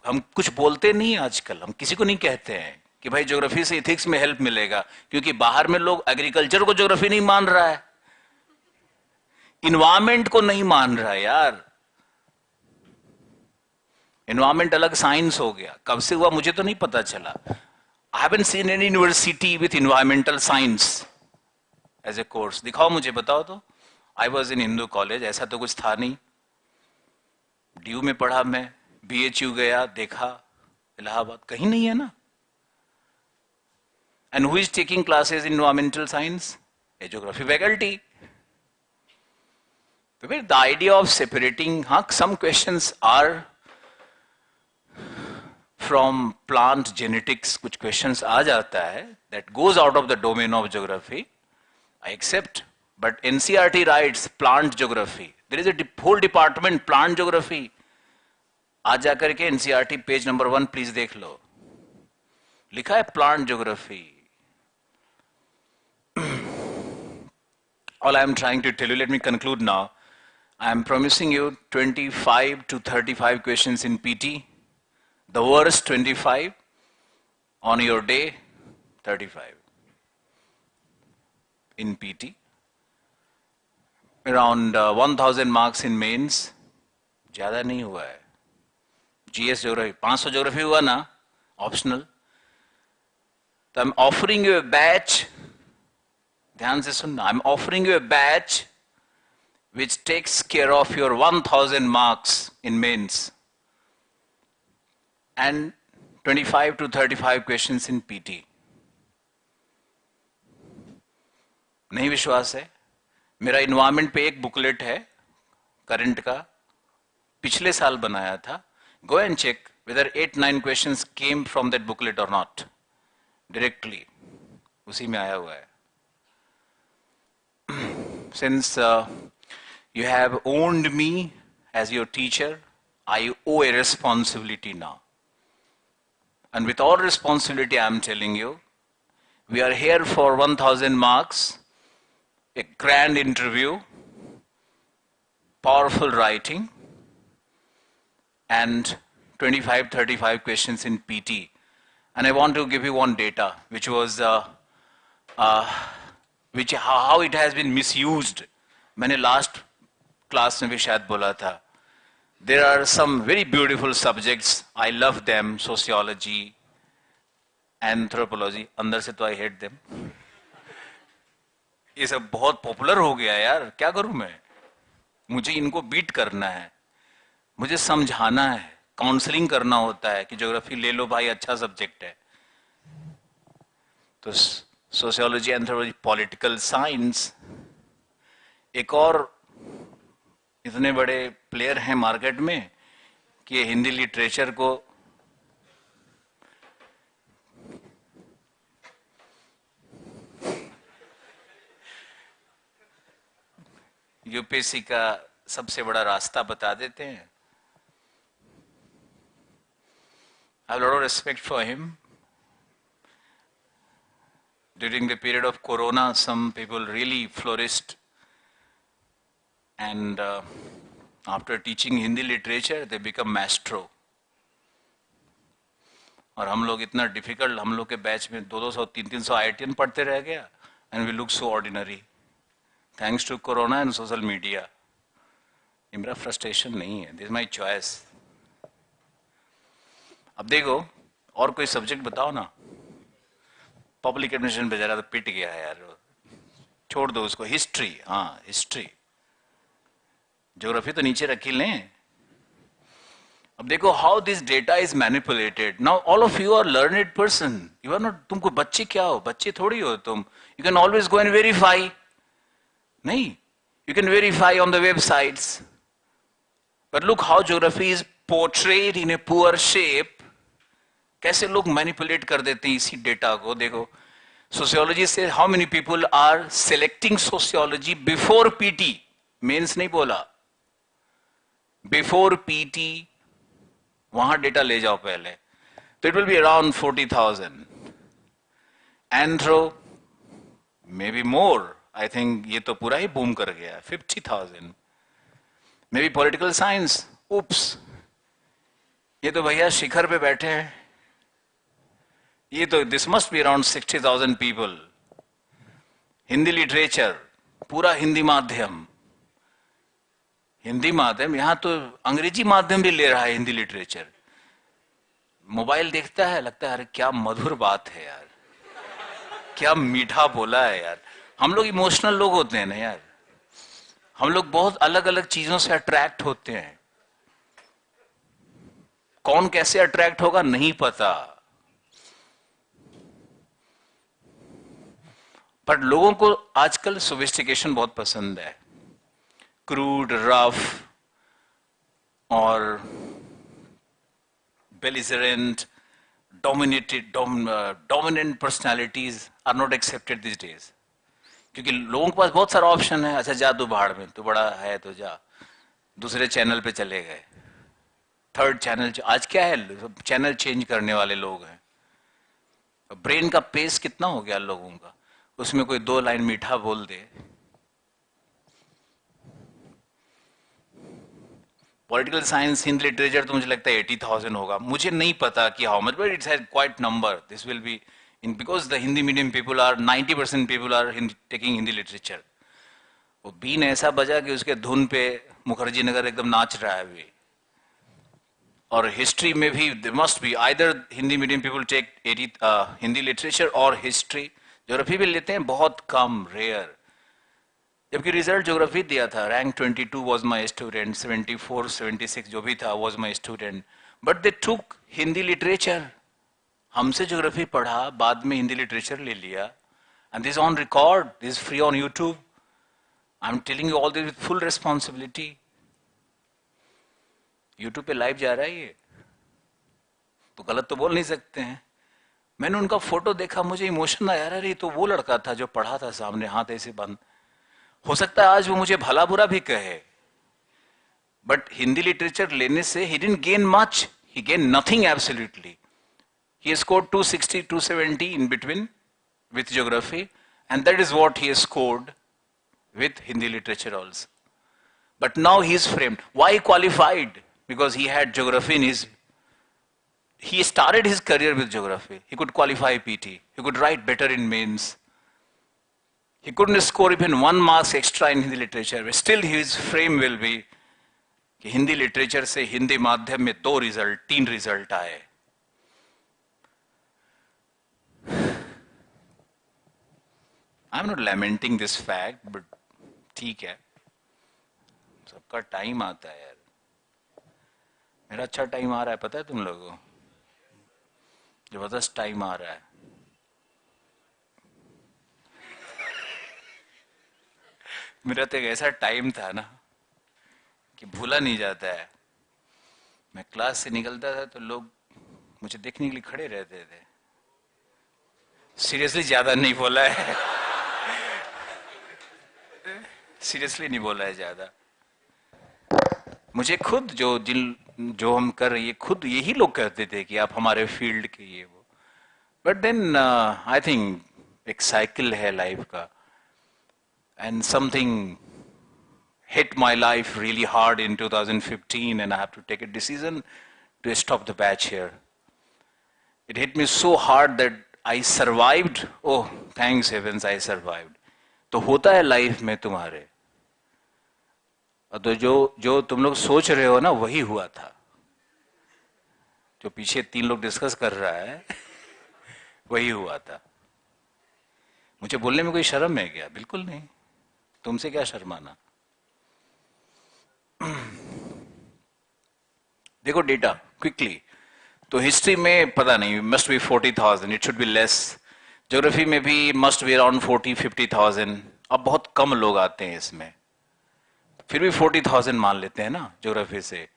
हम कुछ बोलते नहीं आजकल, हम किसी को नहीं कहते हैं कि भाई ज्योग्राफी से इथिक्स में हेल्प मिलेगा, क्योंकि बाहर में लोग एग्रीकल्चर को ज्योग्राफी नहीं मान रहा है, इन्वायरमेंट को नहीं मान रहा है यार। इन्वायरमेंट अलग साइंस हो गया, कब से हुआ मुझे तो नहीं पता चला। I haven't seen any university with environmental science as a course. दिखाओ मुझे, बताओ तो। I was in Hindu college, ऐसा तो कुछ था नहीं। DU में पढ़ा मैं, BHU गया, देखा, इलाहाबाद, कहीं नहीं है ना। And who is taking classes in environmental science? A geography faculty. The idea of separating, some questions are from plant genetics, कुछ questions आ जाता है, that goes out of the domain of geography. I accept, but NCERT writes plant geography. There is a whole department, plant geography. आज जाकर के NCERT page number 1 please देख लो. लिखा है plant geography. All I am trying to tell you, let me conclude now. I am promising you 25 to 35 questions in PT. The worst 25, on your day 35 in PT. Around 1000 marks in mains, ज़्यादा नहीं हुआ है. GS geography, 500 geography हुआ ना, optional. So I'm offering you a batch, ध्यान से सुनना, I'm offering you a batch which takes care of your 1000 marks in mains and 25 to 35 questions in PT. नहीं विश्वास है? मेरा इन्वायरमेंट पे एक बुकलेट है करंट का, पिछले साल बनाया था. Go and check whether 8-9 questions came from that booklet or not. Directly, उसी में आया हुआ है. Since you have owned me as your teacher, I owe a responsibility now. And with all responsibility, I am telling you, we are here for 1000 marks, a grand interview, powerful writing, and 25-35 questions in PT. And I want to give you one data, which was how it has been misused. मैंने last class में भी शायद बोला था. There are some very beautiful subjects. I love them. Sociology, anthropology. अंदर से तो I hate them. ये सब बहुत पॉपुलर हो गया यार. क्या करूं मैं? मुझे इनको बीट करना है. मुझे समझाना है. काउंसलिंग करना होता है कि ज्योग्राफी ले लो भाई, अच्छा सब्जेक्ट है. तो सोशियोलॉजी, एंथ्रोपोलॉजी, पॉलिटिकल साइंस. एक और इतने बड़े प्लेयर हैं मार्केट में कि हिंदी लिटरेचर को यूपीएससी का सबसे बड़ा रास्ता बता देते हैं. I have a lot of respect for him. During the period of Corona, some people really flourished. And after teaching Hindi literature, they become maestro. और हम लोग इतना difficult, हम लोग के बैच में 200-300 IITian पढ़ते रह गया, and we look so ordinary. Thanks to Corona and social media. ये मेरा frustration नहीं है. This is my choice. अब देखो, और कोई सब्जेक्ट बताओ ना. पब्लिक एडमिनिस्ट्रेशन बेचारा तो पिट गया है यार, छोड़ दो उसको. हिस्ट्री, हाँ हिस्ट्री. ज्योग्राफी तो नीचे रखी लें. अब देखो how this data is manipulated. Now all of you are learned person. You are not, तुम कोई बच्चे क्या हो? बच्चे थोड़ी हो तुम. You can always go and verify. नहीं, you can verify on the websites. But look how geography is portrayed in a poor shape. कैसे लोग मैनिपुलेट कर देते हैं इसी डेटा को. देखो, सोशियोलॉजी से how many people are selecting sociology before PT. Mains नहीं बोला, बिफोर पीटी. वहां डेटा ले जाओ पहले. तो it will be around 40,000. Anthro may be more. I think ये तो पूरा ही बूम कर गया. 50,000. May be political science. Oops, ये तो भैया शिखर पे बैठे हैं. ये तो this must be around 60,000 people. Hindi literature, पूरा हिंदी माध्यम. हिंदी माध्यम, यहां तो अंग्रेजी माध्यम भी ले रहा है हिंदी लिटरेचर. मोबाइल देखता है, लगता है अरे क्या मधुर बात है यार, क्या मीठा बोला है यार. हम लोग इमोशनल लोग होते हैं ना यार. हम लोग बहुत अलग अलग चीजों से अट्रैक्ट होते हैं. कौन कैसे अट्रैक्ट होगा नहीं पता. पर लोगों को आजकल सोफिस्टिकेशन बहुत पसंद है, क्रूड, रफ और belligerent, dominant personalities are not accepted these days. क्योंकि लोगों के पास बहुत सारा ऑप्शन है, अच्छा जा तू भाड़ में, तू बड़ा है तो जा, दूसरे चैनल पे चले गए, थर्ड चैनल। आज क्या है, चैनल चेंज करने वाले लोग हैं। ब्रेन का पेस कितना हो गया लोगों का, उसमें कोई 2 लाइन मीठा बोल दे। पॉलिटिकल साइंस, हिंदी लिटरेचर तो मुझे लगता है 80,000 होगा, मुझे नहीं पता कि how much, but it's has quite number. This will be in, because the Hindi medium people are 90% people are taking Hindi literature. वो बीन ऐसा बजा कि उसके धुन पे मुखर्जी नगर एकदम नाच रहा है अभी। और हिस्ट्री में भी must be either Hindi medium people take 80 Hindi literature और हिस्ट्री। ज्योग्राफी भी लेते हैं बहुत कम, रेयर। जबकि रिजल्ट ज्योग्राफी दिया था, रैंक 22 वाज माय स्टूडेंट, 74 76 जो भी था was my student, but they took Hindi literature. हमसे ज्योग्राफी पढ़ा, बाद में हिंदी लिटरेचर ले लिया, and this on record, this free on YouTube. I am telling you all this with full responsibility. YouTube पे लाइव जा रहा है ये, तो गलत तो बोल नहीं सकते हैं। मैंने उनका फोटो देखा, मुझे इमोशन आया, अरे तो वो लड़का था जो पढ़ा था सामने, हाथ ऐसे बंद। हो सकता है आज वो मुझे भला बुरा भी कहे, बट हिंदी लिटरेचर लेने से he didn't gain much, he gained nothing absolutely. He scored 260, 270 in between with geography, and that is what he scored with Hindi literature also. But now he is framed. Why he qualified? Because he had geography in his, he started his career with geography. He could qualify PT, he could write better in mains. He couldn't score even 1 marks extra in Hindi literature, but still his frame will be कि Hindi literature से हिंदी माध्यम में 2 result 3 result आए। आई am not lamenting this fact, but ठीक है, सबका time आता है यार। मेरा अच्छा टाइम आ रहा है, पता है तुम लोगों को, जबरदस्त टाइम आ रहा है। मेरा तो एक ऐसा टाइम था ना कि भूला नहीं जाता है। मैं क्लास से निकलता था तो लोग मुझे देखने के लिए खड़े रहते थे। सीरियसली ज्यादा नहीं बोला है, सीरियसली नहीं बोला है ज्यादा। मुझे खुद जो हम कर रहे हैं, खुद यही लोग कहते थे कि आप हमारे फील्ड के ये वो, बट देन आई थिंक एक साइकिल है लाइफ का, and something hit my life really hard in 2015, and I have to take a decision to stop the batch here. It hit me so hard that I survived. Oh, thanks heavens I survived. तो होता है life में तुम्हारे, तो जो तुम लोग सोच रहे हो ना वही हुआ था। जो पीछे 3 लोग डिस्कस कर रहा है वही हुआ था। मुझे बोलने में कोई शर्म है क्या? बिल्कुल नहीं, तुमसे क्या शर्माना। देखो डेटा क्विकली, तो हिस्ट्री में पता नहीं, must be 40,000, it should be less. Geography में भी मस्ट बी अराउंड 40-50,000। अब बहुत कम लोग आते हैं इसमें, फिर भी 40,000 मान लेते हैं ना ज्योग्राफी से।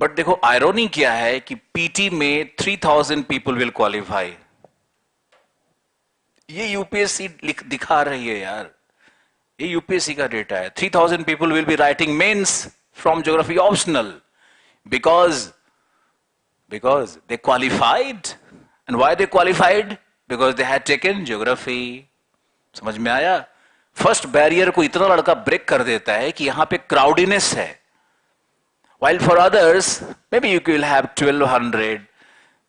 बट देखो आयरोनी क्या है कि पीटी में 3,000 पीपल विल क्वालिफाई। ये यूपीएससी दिखा रही है यार, ये यूपीएससी का डेटा है। 3,000 people will be writing mains from geography optional because they qualified. And why they qualified? Because they had taken geography. समझ में आया? फर्स्ट बैरियर को इतना लड़का ब्रेक कर देता है कि यहां पे क्राउडीनेस है। While for others, maybe you will have 1,200,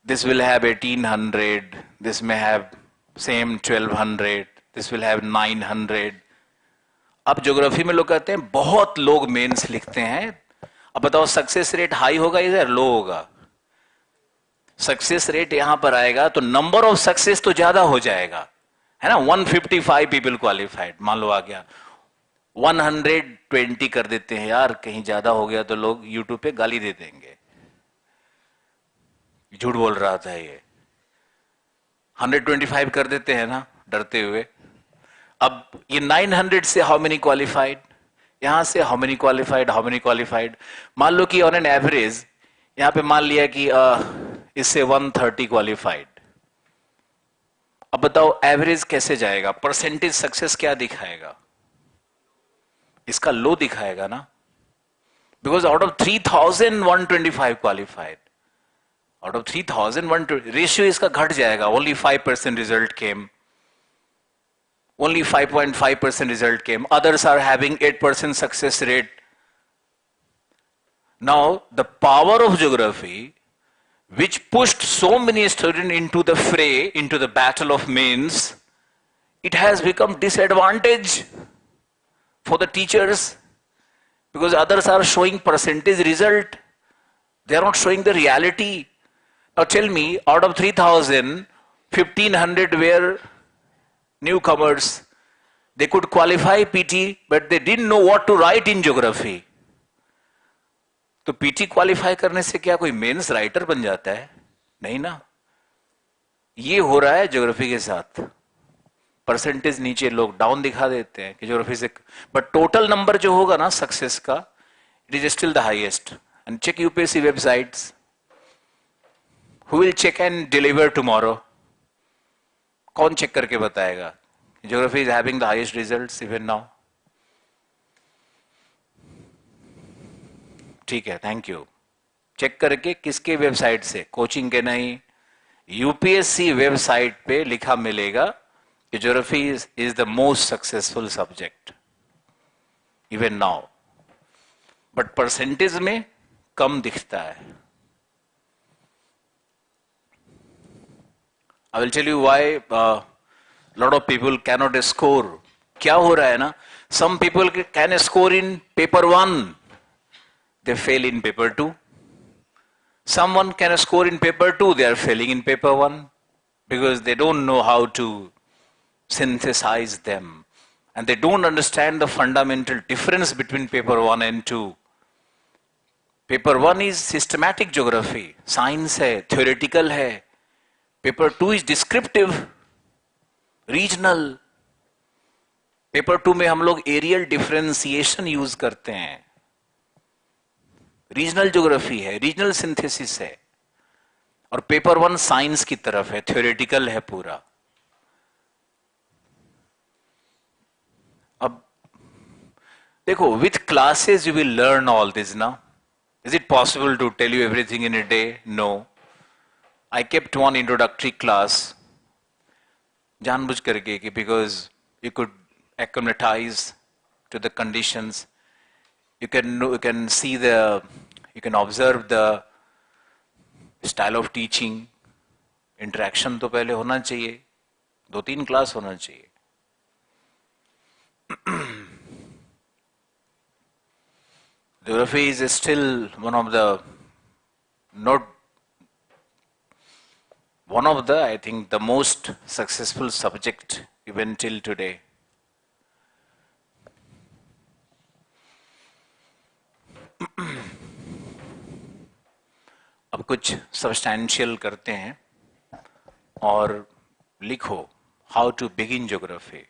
this will have 1,800, this may have same 1,200, this will have 900. अब ज्योग्राफी में लोग कहते हैं बहुत लोग मेंस लिखते हैं। अब बताओ सक्सेस रेट हाई होगा इधर लो होगा? सक्सेस रेट यहां पर आएगा तो नंबर ऑफ सक्सेस तो ज्यादा हो जाएगा, है ना। 155 पीपल क्वालिफाइड मान लो आ गया, 120 कर देते हैं यार, कहीं ज्यादा हो गया तो लोग यूट्यूब पे गाली दे देंगे, झूठ बोल रहा था ये। 125 कर देते हैं ना डरते हुए, अब ये 900 से हाउ मेनी क्वालिफाइड, यहां से how many qualified, how many qualified, मान लो कि ऑन एन एवरेज यहां पे मान लिया कि इससे 130 क्वालिफाइड। अब बताओ एवरेज कैसे जाएगा, परसेंटेज सक्सेस क्या दिखाएगा, इसका लो दिखाएगा ना, because out of 3125 qualified, out of 3120 ratio इसका घट जाएगा, only 5% result came, only 5.5% result came, others are having 8% success rate. Now the power of geography, which pushed so many students into the fray, into the battle of mains, it has become disadvantage for the teachers, because others are showing percentage result, they are not showing the reality. Now tell me, out of 3000, 1500 were newcomers, they could qualify PT, but they didn't know what to write in geography. तो PT qualify करने से क्या कोई mains writer बन जाता है? नहीं ना। ये हो रहा है ज्योग्राफी के साथ, परसेंटेज नीचे लोग डाउन दिखा देते हैं कि ज्योग्राफी से, बट टोटल नंबर जो होगा ना सक्सेस का, it is still the highest. And check UPSC websites, who will check and deliver tomorrow, कौन चेक करके बताएगा geography is having the highest results even now? ठीक है, थैंक यू। चेक करके किसके वेबसाइट से, कोचिंग के नहीं, यूपीएससी वेबसाइट पे लिखा मिलेगा कि geography is the most successful subject even now, but percentage में कम दिखता है। I will tell you why lot of people cannot score. क्या हो रहा है ना, some people can score in paper 1, they fail in paper 2. Someone can score in paper 2, they are failing in paper 1 because they don't know how to synthesize them and they don't understand the fundamental difference between paper 1 and 2. Paper 1 is systematic geography, science है, theoretical है. Paper 2 is descriptive, regional. Paper 2 में हम लोग aerial differentiation use करते हैं, regional geography है, regional synthesis है, और पेपर 1 साइंस की तरफ है, थ्योरेटिकल है पूरा। अब देखो, with classes you will learn all this ना। Is it possible to tell you everything in a day? No. I kept one introductory class जानबूझ करके कि because you could acclimatize to the conditions, you can see you can observe the style of teaching, interaction तो पहले होना चाहिए, 2-3 class होना चाहिए। Geography is still one of the I think the most successful subject even till today. अब कुछ substantial करते हैं और लिखो how to begin geography.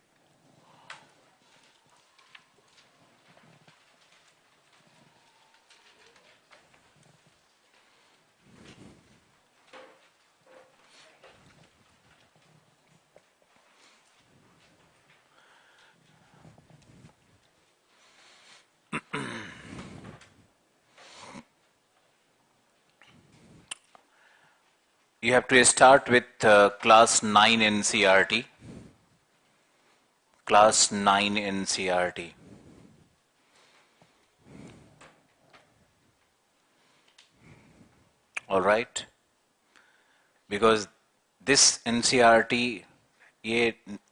You have to start with class 9 NCRT. Class 9 NCRT. All right? Because this NCRT,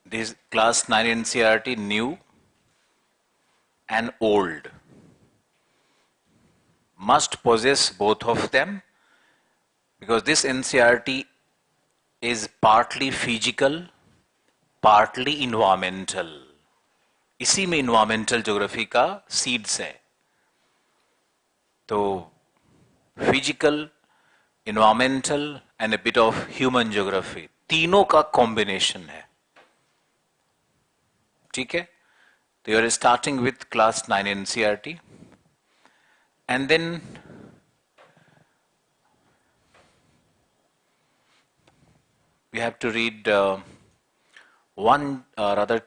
this class 9 NCRT new and old must possess both of them. Because this NCRT is partly physical, partly environmental. इसी में environmental geography का seeds है। तो physical, environmental and a bit of human geography, तीनों का combination है। ठीक है? तो you are starting with class 9 NCERT, and then we have to read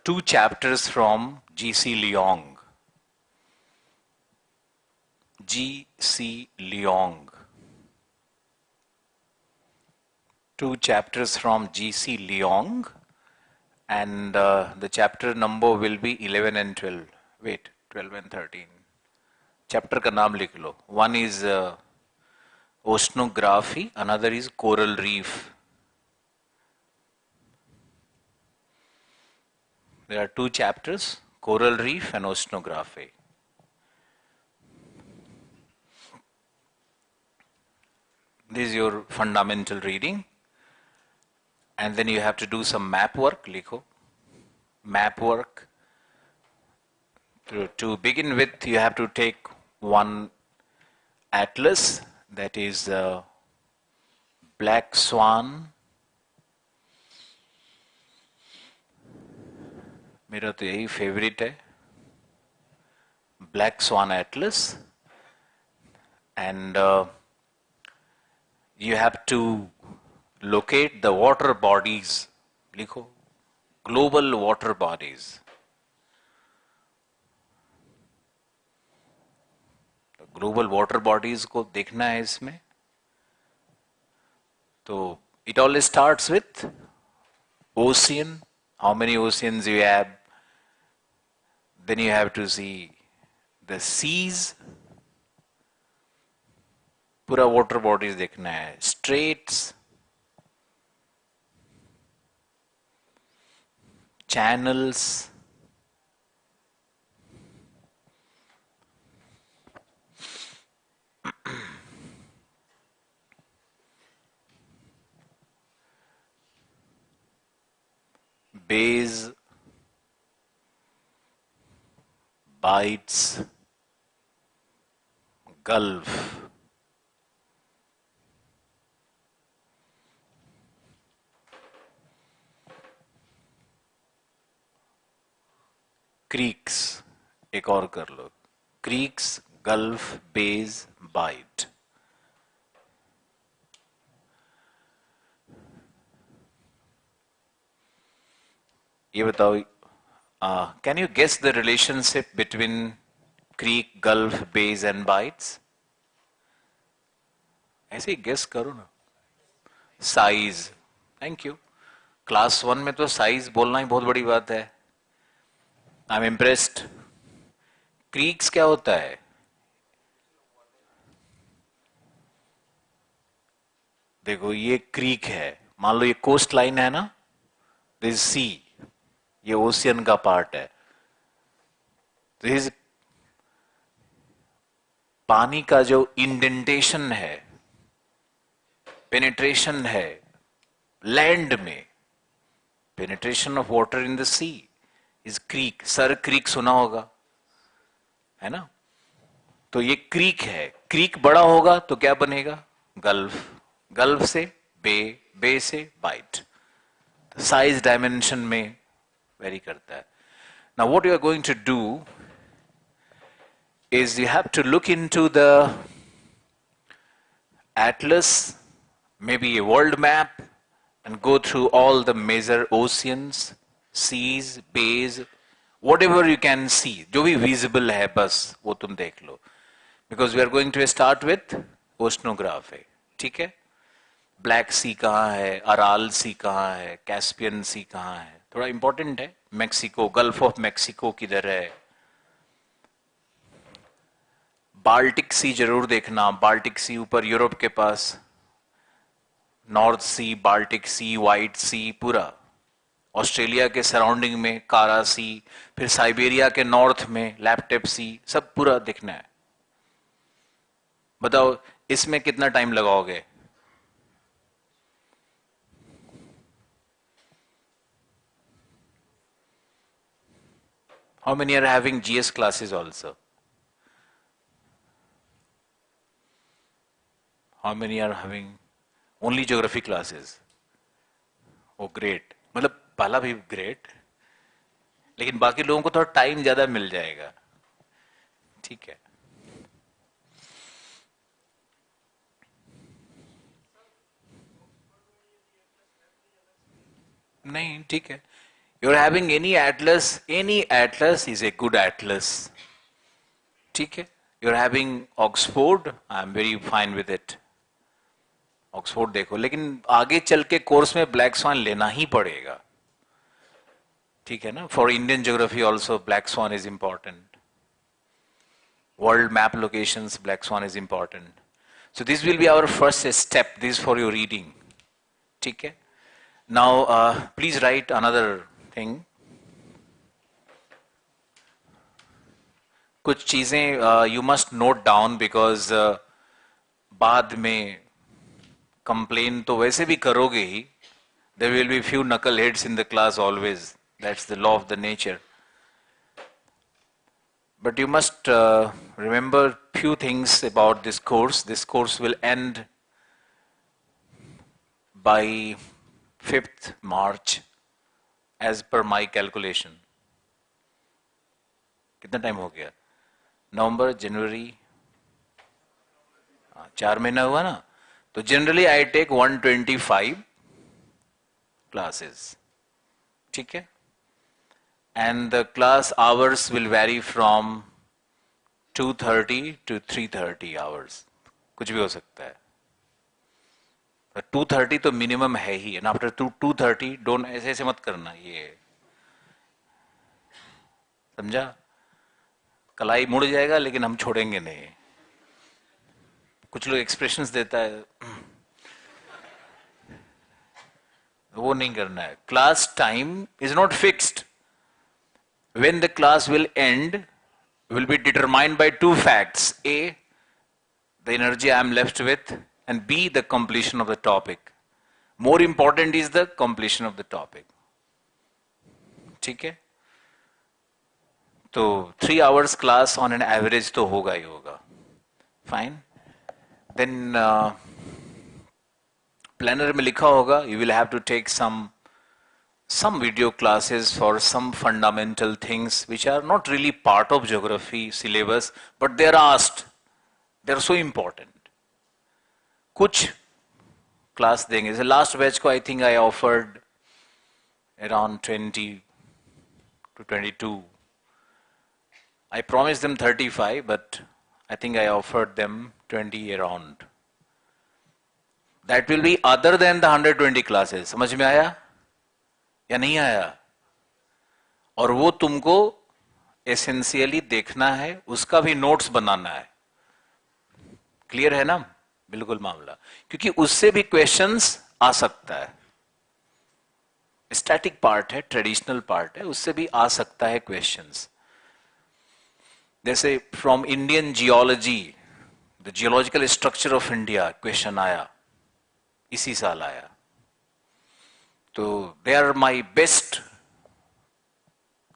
two chapters from G.C. Leong. G.C. Leong. Two chapters from G.C. Leong, and the chapter number will be 11 and 12. Wait, 12 and 13. Chapter का नाम लिख लो. One is oceanography, another is coral reef. There are two chapters, coral reef and oceanography. This is your fundamental reading. And then you have to do some map work, likho. Map work. To begin with, you have to take one atlas, that is Black Swan. मेरा तो यही favorite है, Black Swan Atlas, and you have to locate the water bodies, लिखो, global water bodies. Global water bodies को देखना है इसमें. तो it all starts with ocean, how many oceans you have, then you have to see the seas, पूरा water bodies देखना है, straits, channels, bays, bights, gulf, creeks, एक और कर लो, creeks, gulf, bays, bight. ये बताओ, can you guess the relationship between creek, gulf, bays and bights? ऐसे ही guess करो ना. Size. Thank you. Class 1 में तो size बोलना ही बहुत बड़ी बात है. I'm impressed. Creeks क्या होता है? देखो ये creek है. मान लो ये coast line है ना? This is sea. ये ओशियन का पार्ट है. तो इस पानी का जो इंडेंटेशन है, पेनिट्रेशन है लैंड में, penetration of water in the sea is creek. Sir Creek सुना होगा, है ना? तो ये क्रीक है. क्रीक बड़ा होगा तो क्या बनेगा? गल्फ. गल्फ से बे, बे से बाइट. साइज डायमेंशन में वेरी करता है. Now what you are going to do is you have to look into the atlas, maybe a world map, and go through all the major oceans, seas, bays, whatever you can see, जो भी visible है बस वो तुम देख लो. Because we are going to start with oceanography. ठीक है? Black सी कहाँ है, अराल सी कहाँ है, कैस्पियन सी कहाँ है, थोड़ा इंपॉर्टेंट है. मैक्सिको, गल्फ ऑफ मैक्सिको किधर है, बाल्टिक सी जरूर देखना. बाल्टिक सी ऊपर यूरोप के पास, नॉर्थ सी, बाल्टिक सी, व्हाइट सी, पूरा ऑस्ट्रेलिया के सराउंडिंग में कारा सी, फिर साइबेरिया के नॉर्थ में लैपटेप सी, सब पूरा देखना है. बताओ इसमें कितना टाइम लगाओगे? How many are having GS classes also? How many are having only geography classes? Oh great. मतलब पहला भी great. लेकिन बाकी लोगों को थोड़ा टाइम ज्यादा मिल जाएगा, ठीक है। नहीं, ठीक है, you are having any atlas is a good atlas, ठीक है। You are having Oxford, I am very fine with it, Oxford देखो, लेकिन आगे चल के कोर्स में ब्लैक स्वान लेना ही पड़ेगा, ठीक है ना। For Indian geography also Black Swan is important, world map locations, Black Swan is important. So this will be our first step. This is for your reading. ठीक है. Now please write another thing. कुछ चीजें you must note down because बाद में complain तो वैसे भी करोगे ही. There will be few knuckleheads in the class always. That's the law of the nature. But you must remember few things about this course. This course will end by 5th March as per my calculation. कितना time हो गया? नवंबर, जनवरी, 4 महीना हुआ ना. तो generally I take 125 classes. ठीक है. And the class hours will vary from 2:30 to 3:30 hours. कुछ भी हो सकता है. 2:30 तो मिनिमम है ही, and after 2:30 डोंट ऐसे ऐसे मत करना, ये समझा. कलाई मुड़ जाएगा लेकिन हम छोड़ेंगे नहीं. कुछ लोग एक्सप्रेशंस देता है, वो नहीं करना है. Class time is not fixed. When the class will end will be determined by two facts: A, the energy I am left with, and B, the completion of the topic. More important is the completion of the topic. ठीक है. तो 3 hours class on an average तो होगा ही होगा. Fine. Then planner में लिखा होगा you will have to take some video classes for some fundamental things which are not really part of geography syllabus, but they are asked. They are so important. कुछ class देंगे. जैसे last batch को I think I offered around 20 to 22. I promised them 35, but I think I offered them 20 around. That will be other than the 120 classes. समझ में आया या नहीं आया? और वो तुमको एसेंशियली देखना है, उसका भी नोट्स बनाना है. क्लियर है ना? बिल्कुल मामला, क्योंकि उससे भी क्वेश्चंस आ सकता है. स्टैटिक पार्ट है, ट्रेडिशनल पार्ट है, उससे भी आ सकता है क्वेश्चंस. जैसे from Indian geology, the geological structure of India question आया, इसी साल आया. तो they are my best,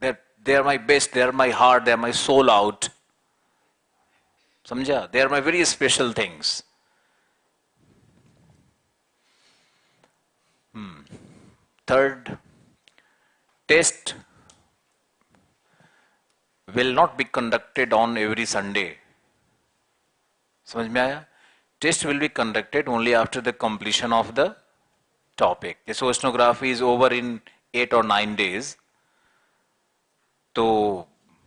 they are my best, they are my heart, they are my soul out. समझा? They are my very special things. Third, test will not be conducted on every Sunday. समझ में आया? Test will be conducted only after the completion of the topic. This oceanography is over in 8 or 9 days. So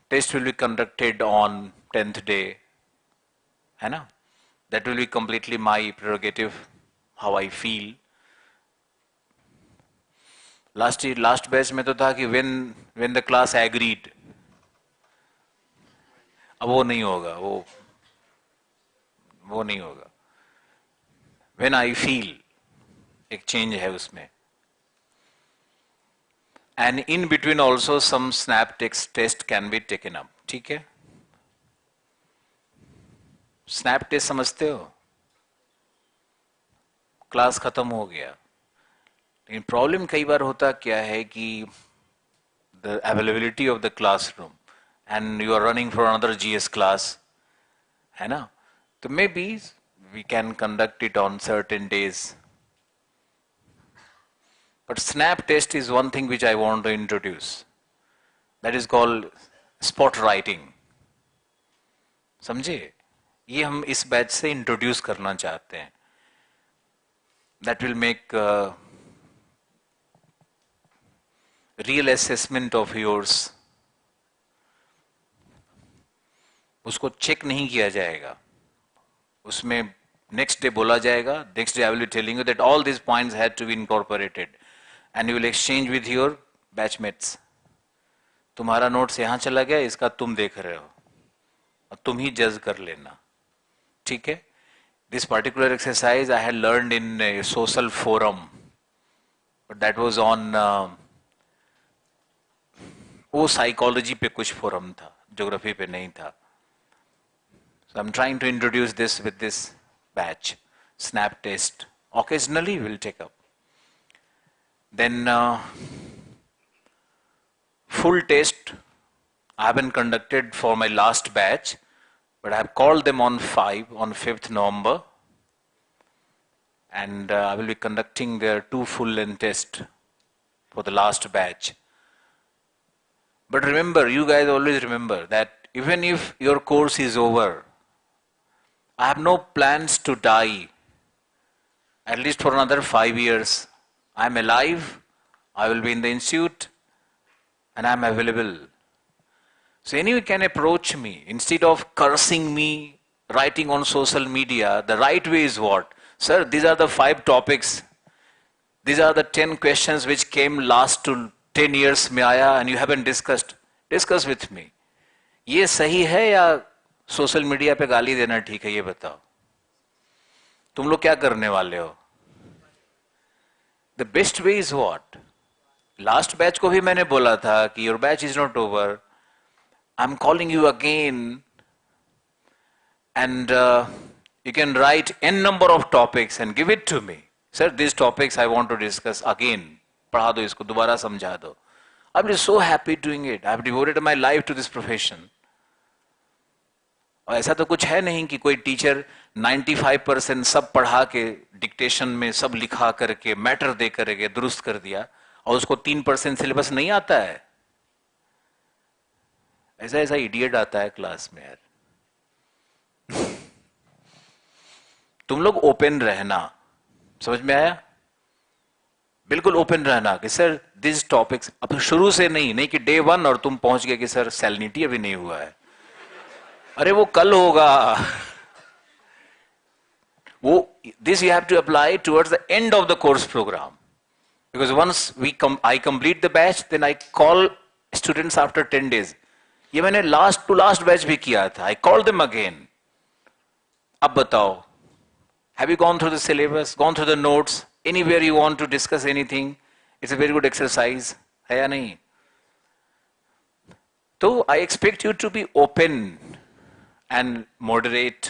test will be conducted on 10th day. है ना? That will be completely my prerogative, how I feel. Last batch में तो था कि when the class agreed. अब वो नहीं होगा, वो नहीं होगा. When I feel, एक चेंज है उसमें. And in between also some snap text test can be taken up. ठीक है? स्नैप टेस्ट समझते हो? क्लास खत्म हो गया, लेकिन प्रॉब्लम कई बार होता क्या है कि the availability of the classroom and you are running for another GS class, है ना? तो maybe we can conduct it on certain days. But snap test is one thing which I want to introduce. That is called spot writing. समझे? ये हम इस batch से introduce करना चाहते हैं। That will make real assessment of yours. उसको चेक नहीं किया जाएगा, उसमें नेक्स्ट डे बोला जाएगा, next day I will be telling you that all this points had to be incorporated and you will exchange with your batchmates. तुम्हारा notes यहां चला गया, इसका तुम देख रहे हो और तुम ही जज कर लेना, ठीक है? This particular exercise I had learned in A social forum, but that was on वो साइकोलॉजी पे कुछ फोरम था, ज्योग्राफी पे नहीं था। So I'm trying to introduce this with this batch. Snap test. Occasionally we'll take up. Then full test I haven't conducted for my last batch, but I have called them on 5th November. And I will be conducting their 2 full length tests for the last batch. But remember, you guys always remember that even if your course is over, I have no plans to die, at least for another 5 years. I am alive, I will be in the institute, and I am available. So anyone can approach me. Instead of cursing me, writing on social media, the right way is what? Sir, these are the 5 topics. These are the 10 questions which came last to 10 years में आया and you haven't discussed. Discuss with me. ये सही है या social media पे गाली देना ठीक है? ये बताओ, तुम लोग क्या करने वाले हो? The best way is what? Last batch को भी मैंने बोला था कि your batch is not over, I am calling you again and you can write n number of topics and give it to me. Sir, this topics I want to discuss again, पढ़ा दो इसको, दोबारा समझा दो। I am so happy doing it, I have devoted my life to this profession. और ऐसा तो कुछ है नहीं कि कोई टीचर 95% सब पढ़ा के डिक्टेशन में सब लिखा करके मैटर दे करके दुरुस्त कर दिया और उसको 3% सिलेबस नहीं आता है। ऐसा ऐसा इडियट आता है क्लास में यार। तुम लोग ओपन रहना, समझ में आया? बिल्कुल ओपन रहना कि सर दिस टॉपिक्स, अब शुरू से नहीं कि डे 1 और तुम पहुंच गए कि सर सैलिनिटी अभी नहीं हुआ है। अरे वो कल होगा। वो this you have to apply towards the end of the course program, because once I complete the batch then I call students after 10 days। ये मैंने लास्ट टू लास्ट बैच भी किया था। I call them again. अब बताओ, have you gone through the syllabus, gone through the notes, anywhere you want to discuss anything? It's a very good exercise, है या नहीं? तो I expect you to be open and moderate.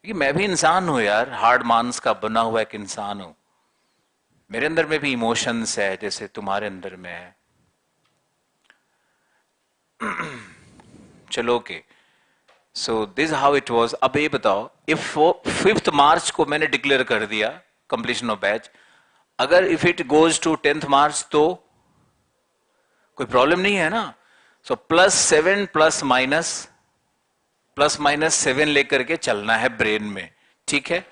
कि मैं भी इंसान हूं यार, हार्ड मांस का बना हुआ एक इंसान हूं। मेरे अंदर में भी इमोशंस है जैसे तुम्हारे अंदर में है। चलो okay, so this how it was. अब ये बताओ, इफ 5th March को मैंने डिक्लेयर कर दिया कंप्लीशन ऑफ बैच, अगर if it goes to 10th March तो कोई प्रॉब्लम नहीं है ना? सो +7 +7 लेकर के चलना है ब्रेन में, ठीक है?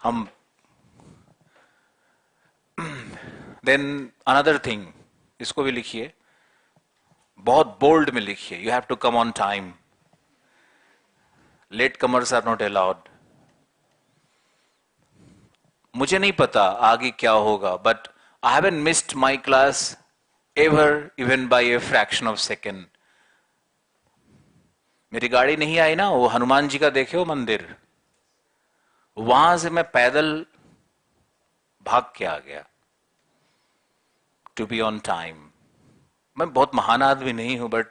हम देन अनदर थिंग, इसको भी लिखिए, बहुत बोल्ड में लिखिए, you have to come on time. Late comers are not allowed. मुझे नहीं पता आगे क्या होगा, but I haven't missed my class ever, even by a fraction of second. मेरी गाड़ी नहीं आई ना, वो हनुमान जी का देखे हो मंदिर, वहां से मैं पैदल भाग के आ गया टू बी ऑन टाइम। मैं बहुत महान आदमी नहीं हूं, but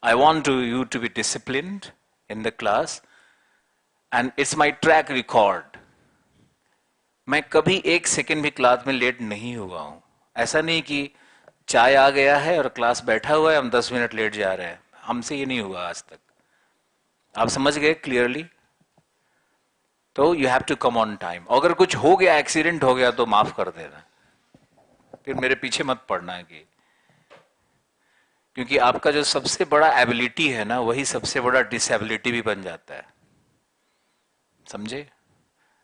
I want you to be disciplined in the class and it's my track record. मैं कभी 1 सेकेंड भी क्लास में लेट नहीं हुआ हूं। ऐसा नहीं कि चाय आ गया है और क्लास बैठा हुआ है, हम 10 मिनट लेट जा रहे हैं, हमसे ये नहीं हुआ आज तक। आप समझ गए क्लियरली? तो you have to come on time. अगर कुछ हो गया, एक्सीडेंट हो गया, तो माफ कर देना, फिर मेरे पीछे मत पड़ना कि क्योंकि आपका जो सबसे बड़ा एबिलिटी है ना, वही सबसे बड़ा डिसेबिलिटी भी बन जाता है, समझे?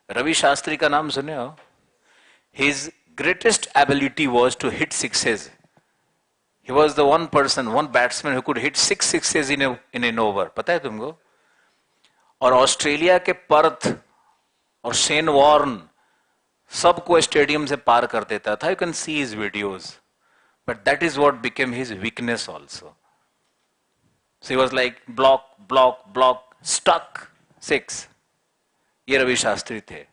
रवि शास्त्री का नाम सुने हो? His greatest ability was to hit sixes. He was the one person, one batsman who could hit 6 sixes in an over. पता है तुमको? और ऑस्ट्रेलिया के पर्थ और शेन वॉर्न सबको स्टेडियम से पार कर देता था. You can see his videos. But that is what became his weakness also. So he was like block block block stuck 6. ये रवि शास्त्री थे.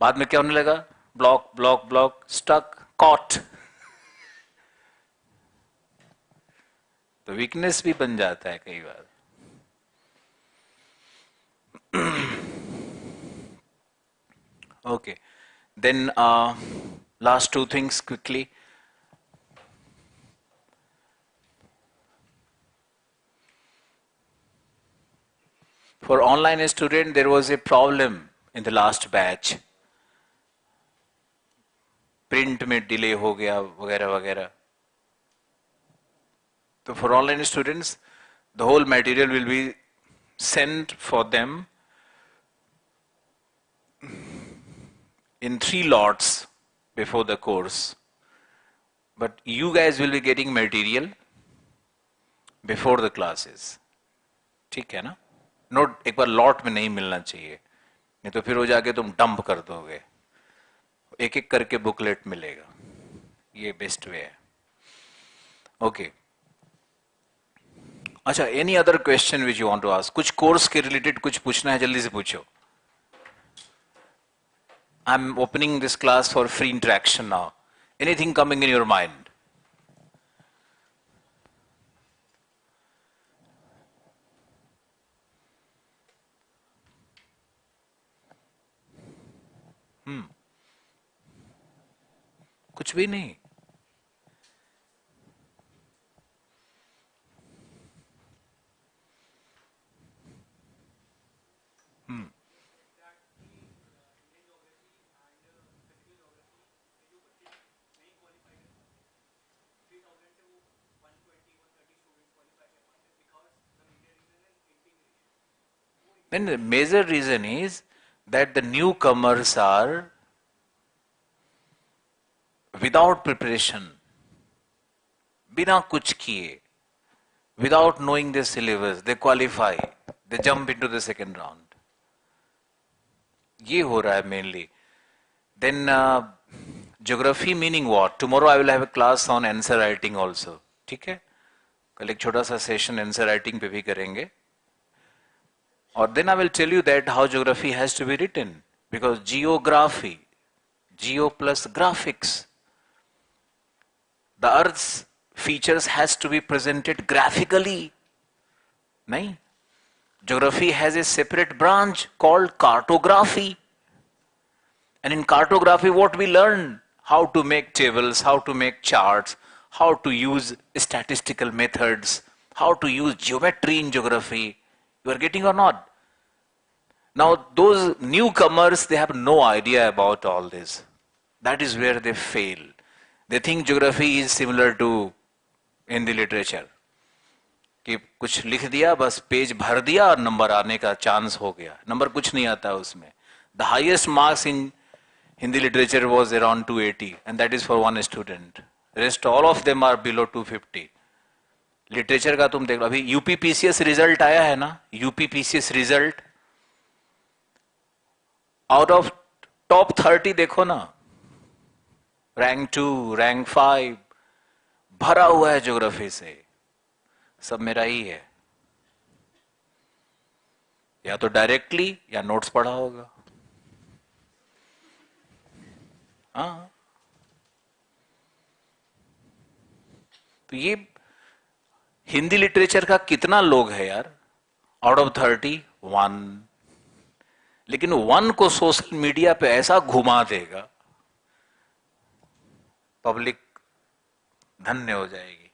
बाद में क्या होने लगा? Block block block stuck caught. तो वीकनेस भी बन जाता है कई बार. Okay, then last two things quickly. For online student, there was a problem in the last batch. Print में delay हो गया वगैरह वगैरह. So for online students, the whole material will be sent for them in 3 lots before the course. But you guys will be getting material before the classes. ठीक है ना? Note एक बार lot में नहीं मिलना चाहिए, नहीं तो फिर हो जाके तुम डंप कर दोगे. एक एक करके बुकलेट मिलेगा. ये बेस्ट वे है. ओके. अच्छा, any other question which you want to ask? कुछ कोर्स के रिलेटेड कुछ पूछना है, जल्दी से पूछो. I'm opening this class for free interaction now. Anything coming in your mind? कुछ भी नहीं. Then the major reason is that the newcomers are without preparation, बिना कुछ किए, without knowing the syllabus, they qualify, they jump into the second round. ये हो रहा है mainly. Then geography meaning what? Tomorrow I will have a class on answer writing also. ठीक है? कल एक छोटा सा सेशन आंसर राइटिंग पे भी करेंगे. Or then I will tell you that how geography has to be written, because geography, geo plus graphics, the earth's features has to be presented graphically. nahi? Geography has a separate branch called cartography, and in cartography what we learn? How to make tables, how to make charts, how to use statistical methods, how to use geometry in geography. You are getting or not? Now those newcomers, they have no idea about all this. That is where they fail. They think geography is similar to Hindi literature. कि कुछ लिख दिया, बस page भर दिया और number आने का चांस हो गया. नंबर कुछ नहीं आता उसमें. The highest marks in Hindi literature was around 280, and that is for one student. Rest all of them are below 250. Literature का तुम देख लो. अभी यूपीपीसीएस रिजल्ट आया है ना, UPPCS result, out of top 30 देखो ना, रैंक 2, रैंक 5 भरा हुआ है ज्योग्राफी से. सब मेरा ही है, या तो डायरेक्टली या नोट्स पढ़ा होगा. हाँ, तो ये हिंदी लिटरेचर का कितना लोग है यार? Out of 30 1. लेकिन 1 को सोशल मीडिया पे ऐसा घुमा देगा, पब्लिक धन्य हो जाएगी.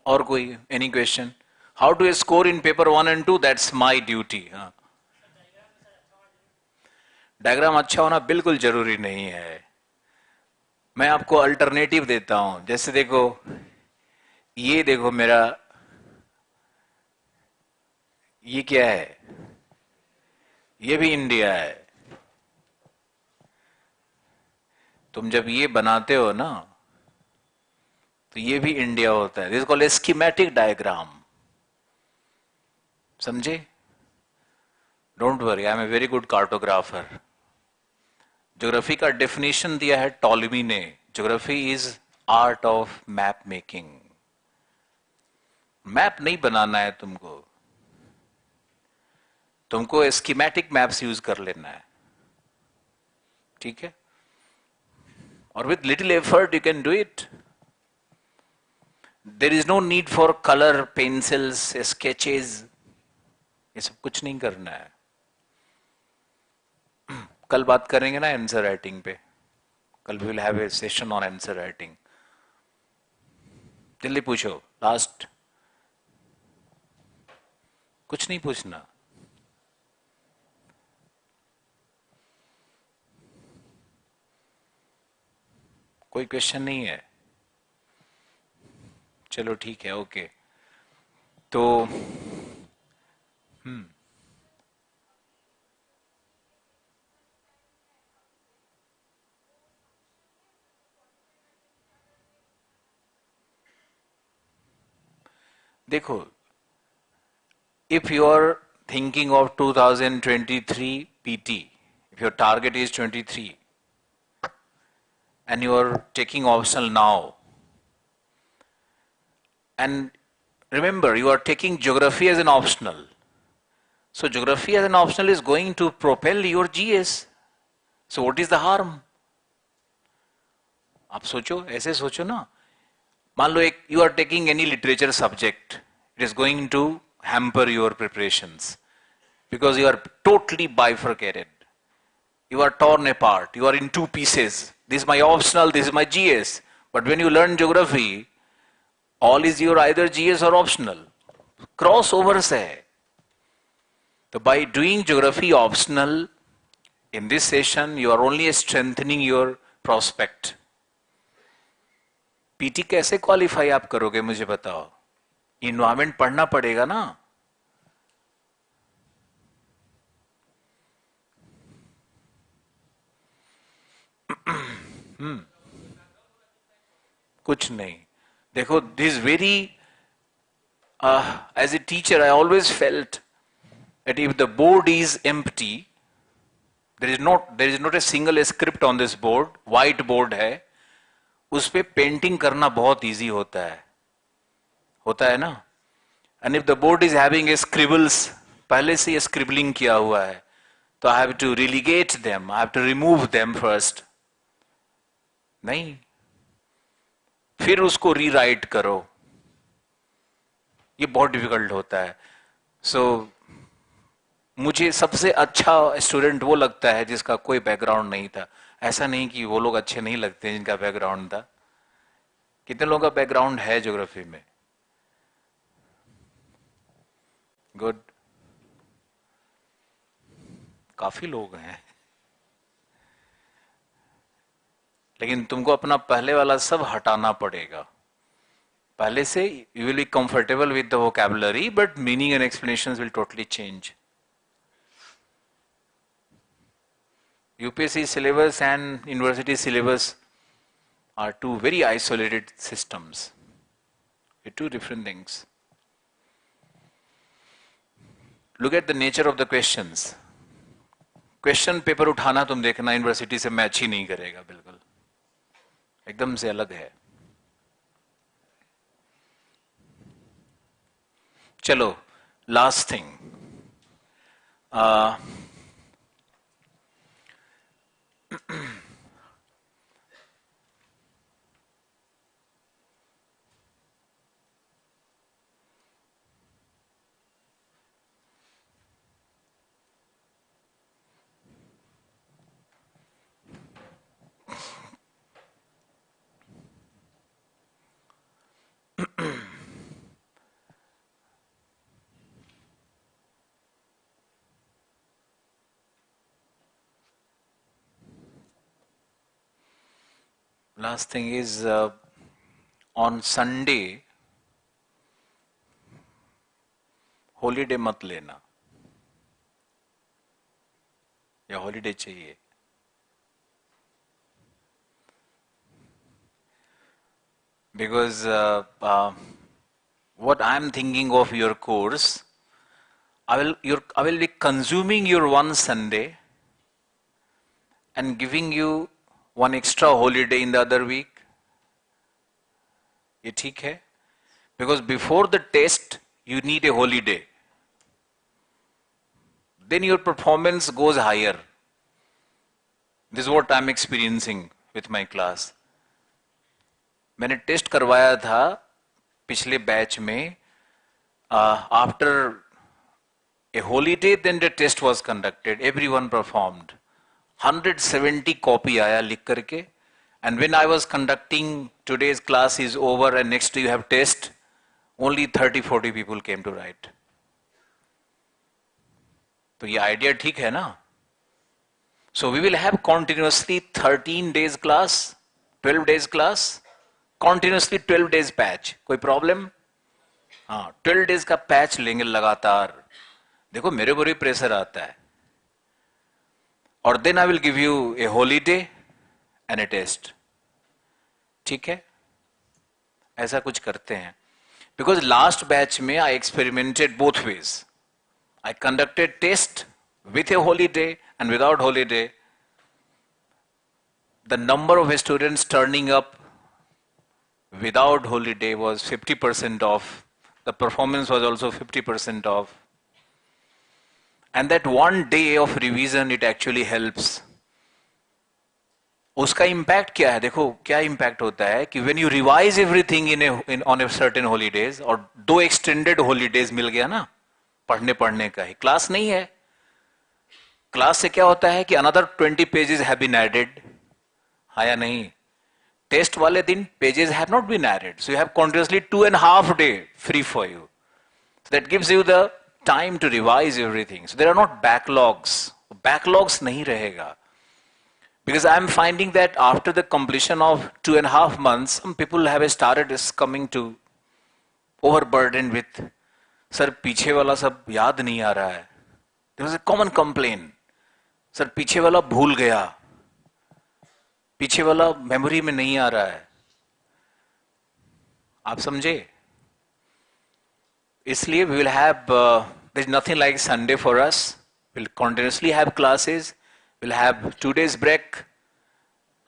और कोई any question? How to score in paper 1 and 2? That's my duty. Diagram अच्छा होना बिल्कुल जरूरी नहीं है। मैं आपको अल्टरनेटिव देता हूं, जैसे देखो, ये देखो मेरा, ये क्या है, ये भी इंडिया है। तुम जब ये बनाते हो ना, तो ये भी इंडिया होता है। This called schematic diagram. समझे? Don't worry, I am a very good cartographer. Geography का डेफिनेशन दिया है टॉलमी ने। Geography is art of map making. Map नहीं बनाना है तुमको, तुमको स्कीमेटिक मैप्स यूज कर लेना है। ठीक है? और with little effort you can do it. There is no need for colour pencils sketches, ये सब कुछ नहीं करना है। कल बात करेंगे ना आंसर राइटिंग पे। कल we will have a session on answer writing. जल्दी पूछो, लास्ट। कुछ नहीं पूछना। कोई क्वेश्चन नहीं है? चलो ठीक है, ओके। तो देखो, if you are thinking of 2023 PT, if your target is 23 and you are taking optional now, and remember you are taking geography as an optional, so geography as an optional is going to propel your GS. So what is the harm? आप सोचो, ऐसे सोचो ना। मान लो एक, you are taking any literature subject, it is going to hamper your preparations because you are totally bifurcated. You are torn apart, you are in two pieces. This is my optional, this is my GS. But when you learn geography, all is your either GS or optional. Crossovers hai. So by doing geography optional, in this session, you are only strengthening your prospect. PT कैसे qualify आप करोगे मुझे बताओ? Environment पढ़ना पड़ेगा ना। कुछ नहीं। देखो, this very, as a teacher I always felt that if the board is empty, there is not a single script on this board, white board है, उस पे पेंटिंग करना बहुत इजी होता है ना। And if the board is having a scribbles, पहले से ये स्क्रिबलिंग किया हुआ है, तो I have to relegate them, I have to remove them first. नहीं, फिर उसको रीराइट करो, ये बहुत डिफिकल्ट होता है। सो मुझे सबसे अच्छा स्टूडेंट वो लगता है जिसका कोई बैकग्राउंड नहीं था। ऐसा नहीं कि वो लोग अच्छे नहीं लगते जिनका बैकग्राउंड था। कितने लोगों का बैकग्राउंड है ज्योग्राफी में? गुड, काफी लोग हैं। लेकिन तुमको अपना पहले वाला सब हटाना पड़ेगा। पहले से you will be comfortable with the vocabulary, but meaning and explanations will totally change. UPSC syllabus and university syllabus are two very isolated systems. They're two different things. Look at the nature of the questions. Question paper उठाना तुम देखना university से match ही नहीं करेगा, बिल्कुल एकदम से अलग है। चलो, last thing, Last thing is on Sunday holiday मत लेना या हॉलीडे चाहिए. Because what I'm thinking of your course, I will be consuming your one Sunday and giving you one extra holiday in the other week. ये ठीक है? Because before the test you need a holiday. Then your performance goes higher. This is what I'm experiencing with my class. मैंने test करवाया था पिछले batch में. After a holiday, then the test was conducted. Everyone performed. 170 copy आया लिख करके. And when I was conducting today's class is over and next day you have test, only 30-40 people came to write. तो ये idea ठीक है ना? So we will have continuously 13 days class, 12 days class, continuously 12 days patch. कोई problem? हाँ, 12 days का patch लेंगे लगातार. देखो मेरे ऊपर भी प्रेशर आता है. और then I will give you a holiday and a test. ठीक है? ऐसा कुछ करते हैं. बिकॉज लास्ट बैच में आई experimented both ways. I conducted test with a holiday and without holiday. The number of students turning up without holiday was 50% off. The performance was also 50% off. And that one day of revision, it actually helps. उसका impact क्या है? देखो क्या impact होता है कि when you revise everything on a certain holidays, और 2 extended holidays मिल गया ना पढ़ने का ही. क्लास नहीं है. क्लास से क्या होता है कि another 20 pages have been added. हाँ या नहीं? टेस्ट वाले दिन pages have not been added, so you have continuously 2.5 day free for you. So that gives you the time to revise everything. So there are not backlogs. Backlogs नहीं रहेगा. Because I am finding that after the completion of 2.5 months, some people have started coming to overburdened with, sir पीछे वाला सब याद नहीं आ रहा है. There was a common complaint. Sir पीछे वाला भूल गया, पीछे वाला मेमोरी में नहीं आ रहा है. आप समझे? इसलिए we will have there is nothing like Sunday for us. We'll continuously have classes. We'll have 2 days break,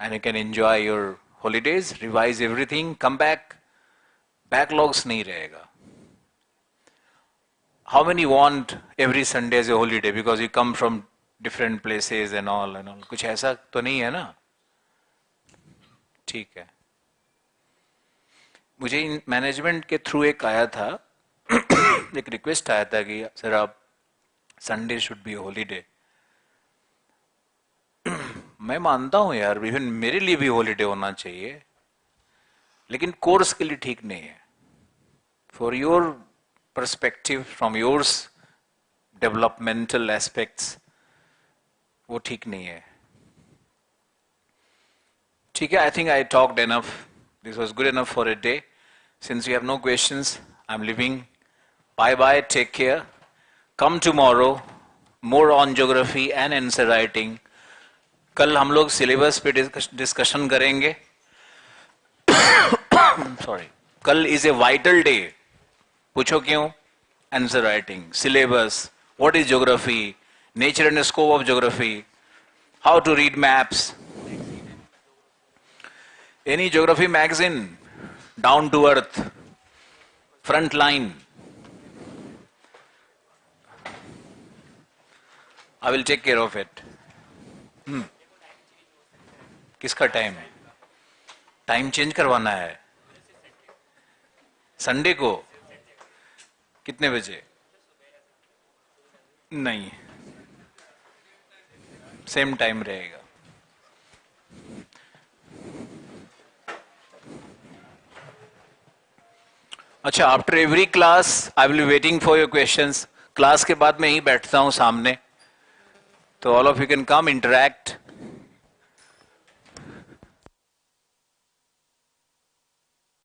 and you can enjoy your holidays, revise everything, come back. Backlogs नहीं रहेगा. How many want every Sunday as a holiday because you come from different places and all? कुछ ऐसा तो नहीं है ना? ठीक है. मुझे मैनेजमेंट के थ्रू एक आया था एक रिक्वेस्ट आया था कि सर आप संडे शुड बी हॉलीडे. मैं मानता हूं यार, इवन मेरे लिए भी हॉलीडे होना चाहिए, लेकिन कोर्स के लिए ठीक नहीं है. For your perspective, from yours developmental aspects, वो ठीक नहीं है. ठीक है, I think I talked enough. This was good enough for a day. Since you have no questions, I'm leaving. Bye bye, take care. Come tomorrow, more on geography and answer writing. कल हम लोग syllabus पे discussion करेंगे. Sorry. कल is a vital day. पूछो क्यों? Answer writing, syllabus, what is geography, nature and scope of geography, how to read maps, any geography magazine, down to earth, Frontline. I will take care of it. किसका time है? Time change करवाना है Sunday को. कितने बजे? नहीं, same time रहेगा. अच्छा, after every class I will be waiting for your questions. Class के बाद मैं ही बैठता हूं सामने, तो all of you can come interact.